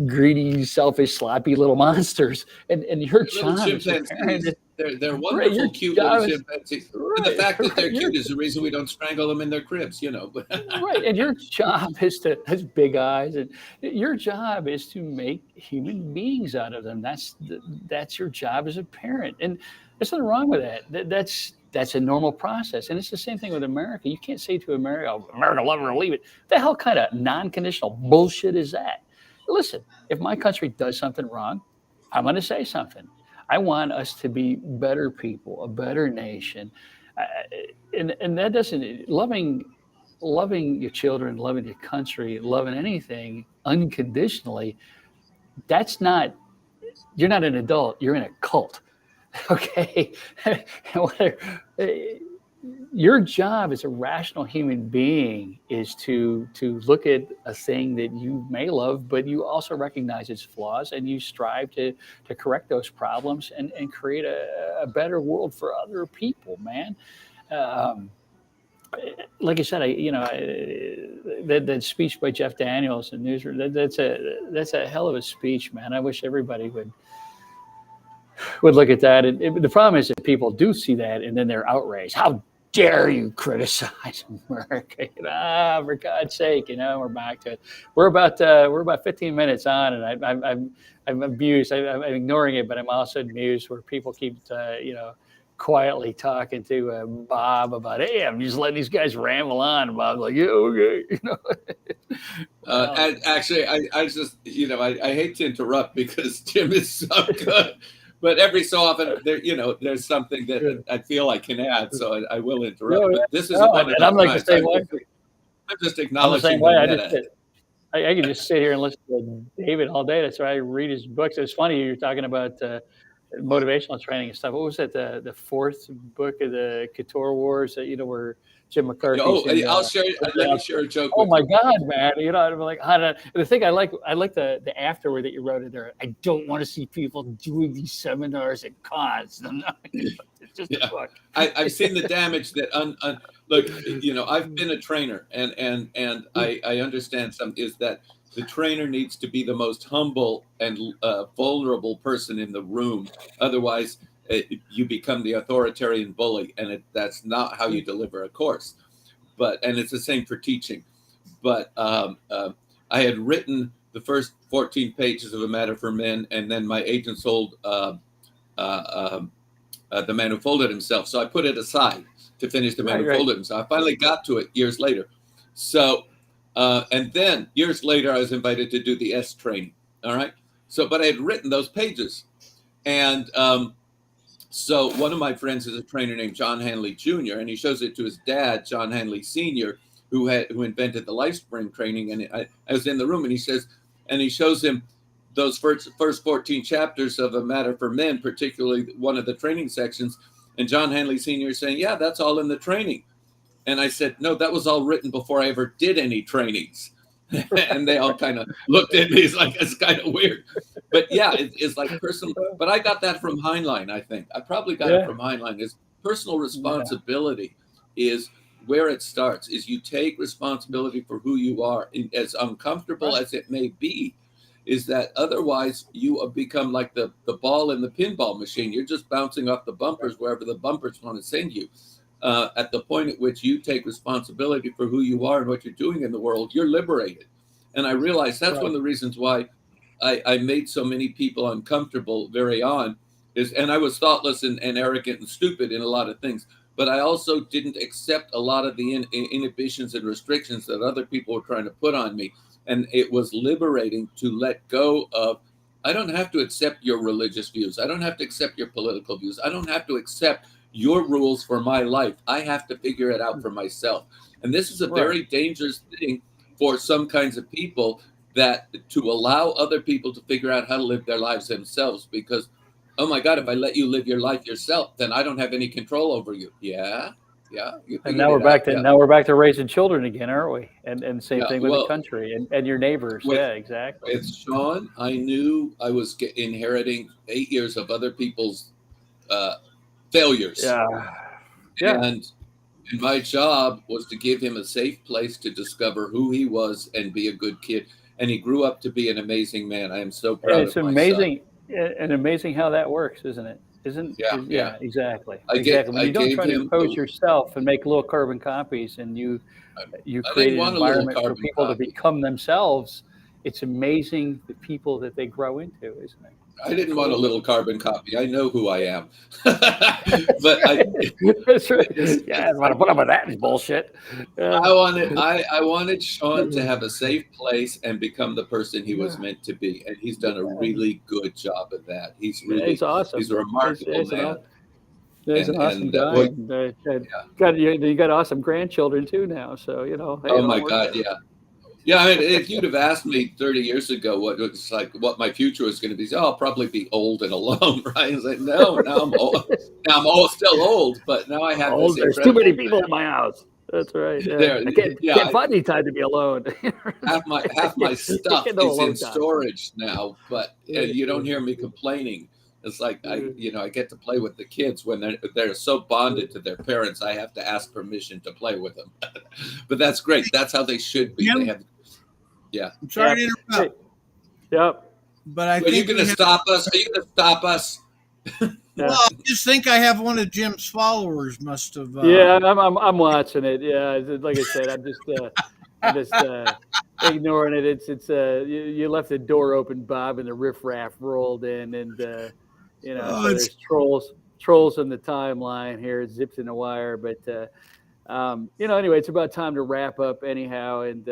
greedy, selfish, sloppy little monsters. And your job as a parent, they're wonderful, cute little chimpanzees. And the fact that they're cute is the reason we don't strangle them in their cribs, Right. And your job is has big eyes, and your job is to make human beings out of them. That's your job as a parent. And there's nothing wrong with that. That's a normal process. And it's the same thing with America. You can't say to America, America, love it or leave it. What the hell kind of non-conditional bullshit is that? Listen, if my country does something wrong, I'm going to say something. I want us to be better people, a better nation. And that doesn't, loving your children, loving your country, loving anything unconditionally, you're not an adult, you're in a cult. Okay. Your job as a rational human being is to look at a thing that you may love, but you also recognize its flaws, and you strive to correct those problems and create a better world for other people, man. Like I said, that speech by Jeff Daniels in Newsroom, that's a hell of a speech, man. I wish everybody would look at that. And the problem is that people do see that, and then they're outraged. How dare you criticize America? For God's sake, we're back to it. We're about 15 minutes on, and I'm amused. I'm ignoring it, but I'm also amused where people keep quietly talking to Bob about, hey, I'm just letting these guys ramble on. And Bob's like, yeah, okay, Actually, I just I hate to interrupt because Jim is so good. But every so often, there's something that I feel I can add, so I will interrupt. No, but this is one and I'm like the same way. I'm just acknowledging I can just sit here and listen to David all day. That's why I read his books. It's funny you're talking about motivational training and stuff. What was it? The fourth book of the Couture Wars that, where Jim McCarthy's let me share a joke oh with my you. God, man. I'm like, the thing I like the afterward that you wrote in there. I don't want to see people doing these seminars at cons. It's just a book. I've seen the damage that look, I've been a trainer and I understand is that the trainer needs to be the most humble and vulnerable person in the room. Otherwise, you become the authoritarian bully, and that's not how you deliver a course. And it's the same for teaching. But I had written the first 14 pages of A Matter for Men, and then my agent sold The Man Who Folded Himself. So I put it aside to finish The Man Who Folded Himself. I finally got to it years later. So, and then years later, I was invited to do the S training. All right. So, but I had written those pages. And so one of my friends is a trainer named John Hanley Jr., and he shows it to his dad, John Hanley Sr., who invented the LifeSpring training. And I was in the room, and he shows him those first 14 chapters of A Matter for Men, particularly one of the training sections. And John Hanley Sr. is saying, yeah, that's all in the training. And I said, no, that was all written before I ever did any trainings. And they all kind of looked at me. It's like, it's kind of weird. But yeah, it's like personal. But I got that from Heinlein, I think. I probably got it from Heinlein. Is personal responsibility is where it starts, is you take responsibility for who you are, as uncomfortable as it may be. Is that otherwise you become like the ball in the pinball machine. You're just bouncing off the bumpers wherever the bumpers want to send you. At the point at which you take responsibility for who you are and what you're doing in the world, you're liberated. And I realized that's one of the reasons why I made so many people uncomfortable very on, and I was thoughtless and arrogant and stupid in a lot of things. But I also didn't accept a lot of the inhibitions and restrictions that other people were trying to put on me. And it was liberating to let go of, I don't have to accept your religious views. I don't have to accept your political views. I don't have to accept your rules for my life. I have to figure it out for myself. And this is a very dangerous thing for some kinds of people, that to allow other people to figure out how to live their lives themselves, because, oh my God, if I let you live your life yourself, then I don't have any control over you. Yeah. And now we're back to raising children again, aren't we? And same thing with the country and your neighbors. Exactly. With Sean, I knew I was inheriting 8 years of other people's failures. And my job was to give him a safe place to discover who he was and be a good kid. And he grew up to be an amazing man. I am so proud of my son. It's amazing, and amazing how that works, isn't it? Exactly. When you don't try to impose yourself and make little carbon copies, and you create an environment for people to become themselves, it's amazing the people that they grow into, isn't it? I didn't want a little carbon copy. I know who I am. But that's right. I don't want to put up with that bullshit. I wanted Sean to have a safe place and become the person he was meant to be, and he's done a really good job of that. He's awesome. He's a remarkable man. He's an awesome guy. You got awesome grandchildren too now. So oh my God, yeah. Yeah, I mean, if you'd have asked me 30 years ago what my future was going to be, I'll probably be old and alone, right? I was like, no, now I'm old. Now I'm still old, but now I have this. There's too many people in my house. That's right. Yeah. I can't find any time to be alone. half my stuff is in storage now, but you don't hear me complaining. It's like I get to play with the kids when they're so bonded to their parents. I have to ask permission to play with them, but that's great. That's how they should be. They have. Yeah. I'm sorry to interrupt. Yep. But I think are you going to stop us? Are you going to stop us? Well, I just think I have one of Jim's followers must have. I'm watching it. Yeah, like I said, I'm just ignoring it. It's you left the door open, Bob, and the riffraff rolled in, and so there's trolls in the timeline here. It zips in the wire, but anyway, it's about time to wrap up anyhow, and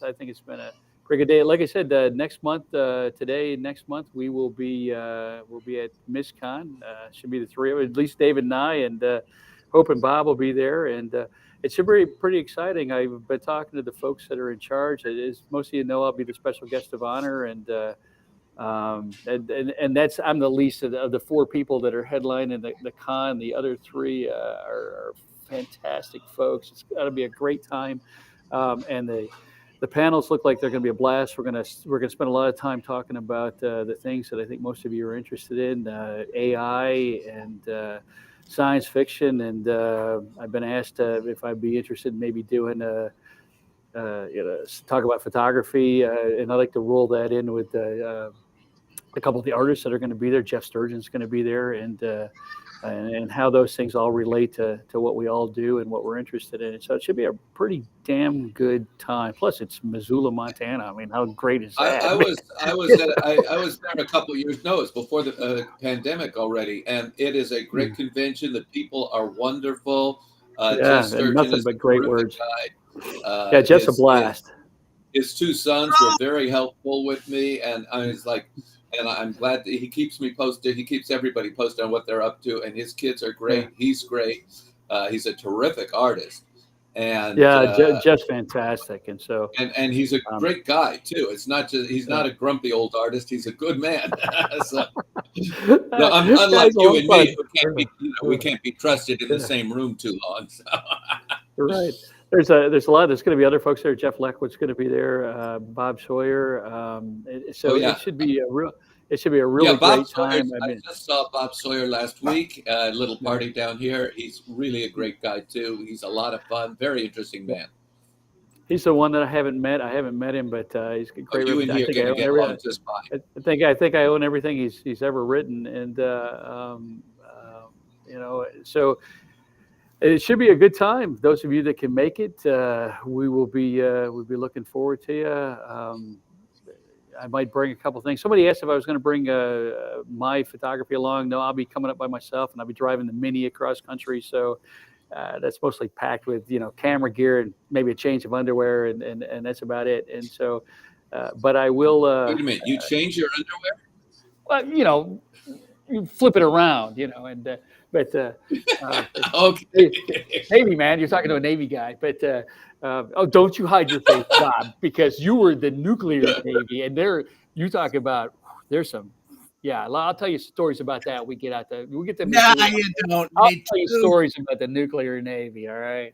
I think it's been a pretty good day. Like I said, next month, next month we will be at MisCon. Should be the three of us, at least David and I, and Hope and Bob will be there, and it should be pretty exciting. I've been talking to the folks that are in charge. As most of you know, I'll be the special guest of honor, and And that's I'm the least of the four people that are headlining the con. The other three are fantastic folks. It's got to be a great time, and the panels look like they're going to be a blast. We're going to spend a lot of time talking about the things that I think most of you are interested in, AI and science fiction. And I've been asked if I'd be interested in maybe doing talk about photography, and I'd like to roll that in with a couple of the artists that are going to be there. Jeff Sturgeon's going to be there, and how those things all relate to what we all do and what we're interested in. So it should be a pretty damn good time. Plus, it's Missoula, Montana. I mean, how great is that? I was there a couple of years. No, it's before the pandemic already, and it is a great convention. The people are wonderful. Jeff Sturgeon nothing is but a great terrific words. guy. Yeah, Jeff's a blast. His two sons were very helpful with me, and I was like, and I'm glad that he keeps me posted. He keeps everybody posted on what they're up to, and his kids are great. Yeah. He's great. He's a terrific artist, and Jeff's fantastic, and so and he's a great guy too. It's not just he's not a grumpy old artist. He's a good man. So, no, unlike you and me, we can't be trusted in the same room too long. So. Right. There's a lot. There's going to be other folks there. Jeff Leckwood's going to be there. Bob Sawyer. It should be a really great time. I just saw Bob Sawyer last week. A little party down here. He's really a great guy too. He's a lot of fun. Very interesting man. He's the one that I haven't met. I haven't met him, but he's a great. You and he are going to get along just fine. I think I own everything he's ever written, and so. It should be a good time. Those of you that can make it, we'll be looking forward to you. I might bring a couple things. Somebody asked if I was going to bring my photography along. No, I'll be coming up by myself, and I'll be driving the Mini across country. So that's mostly packed with camera gear and maybe a change of underwear, and that's about it. And so, but I will. Wait a minute, you change your underwear? Well, you flip it around, and. But okay, Navy man, you're talking to a Navy guy. But don't you hide your face, Bob, because you were the nuclear Navy, and you talk about there's some. Yeah, I'll tell you stories about that. We get them. Nah, you don't. I'll tell you stories about the nuclear Navy. All right.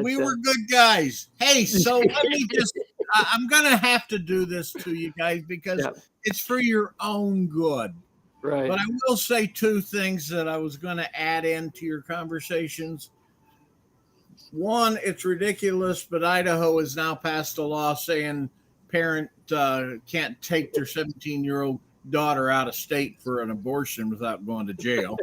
We were good guys. Hey, so let me just. I'm gonna have to do this to you guys because it's for your own good. Right. But I will say two things that I was going to add into your conversations. One, it's ridiculous, but Idaho has now passed a law saying parent can't take their 17-year-old daughter out of state for an abortion without going to jail.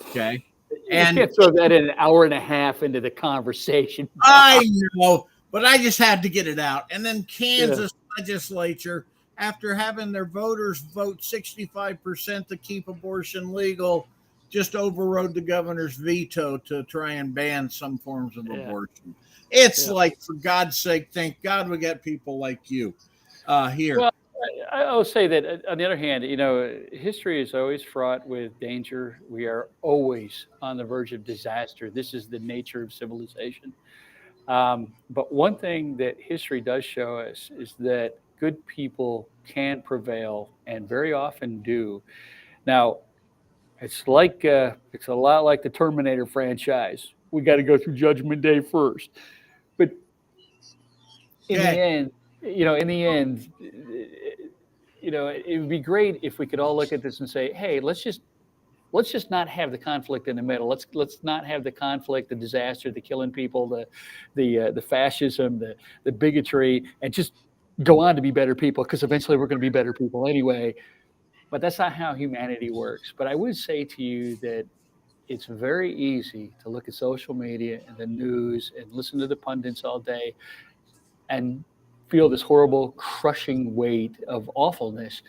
Okay. And you can't throw that in an hour and a half into the conversation. I know, but I just had to get it out. And then Kansas legislature, after having their voters vote 65% to keep abortion legal, just overrode the governor's veto to try and ban some forms of abortion. It's like, for God's sake, thank God we got people like you here. Well, I'll say that on the other hand, history is always fraught with danger. We are always on the verge of disaster. This is the nature of civilization. But one thing that history does show us is that good people can prevail and very often do. Now, it's a lot like the Terminator franchise. We got to go through Judgment Day first. But in the end, it would be great if we could all look at this and say, hey, let's just not have the conflict in the middle. Let's not have the conflict, the disaster, the killing people, the fascism, the bigotry, and just go on to be better people, because eventually we're going to be better people anyway. But that's not how humanity works. But I would say to you that it's very easy to look at social media and the news and listen to the pundits all day and feel this horrible, crushing weight of awfulness.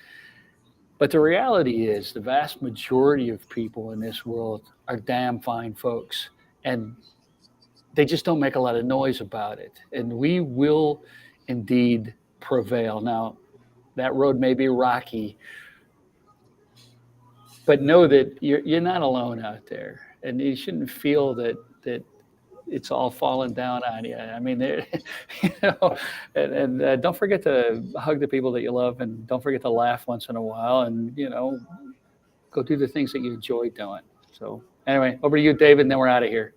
But the reality is the vast majority of people in this world are damn fine folks. And they just don't make a lot of noise about it. And we will indeed prevail. Now, that road may be rocky, but know that you're not alone out there, and you shouldn't feel that it's all falling down on you. I mean, you know, and don't forget to hug the people that you love, and don't forget to laugh once in a while, and go do the things that you enjoy doing. So anyway, over to you, David, and then we're out of here.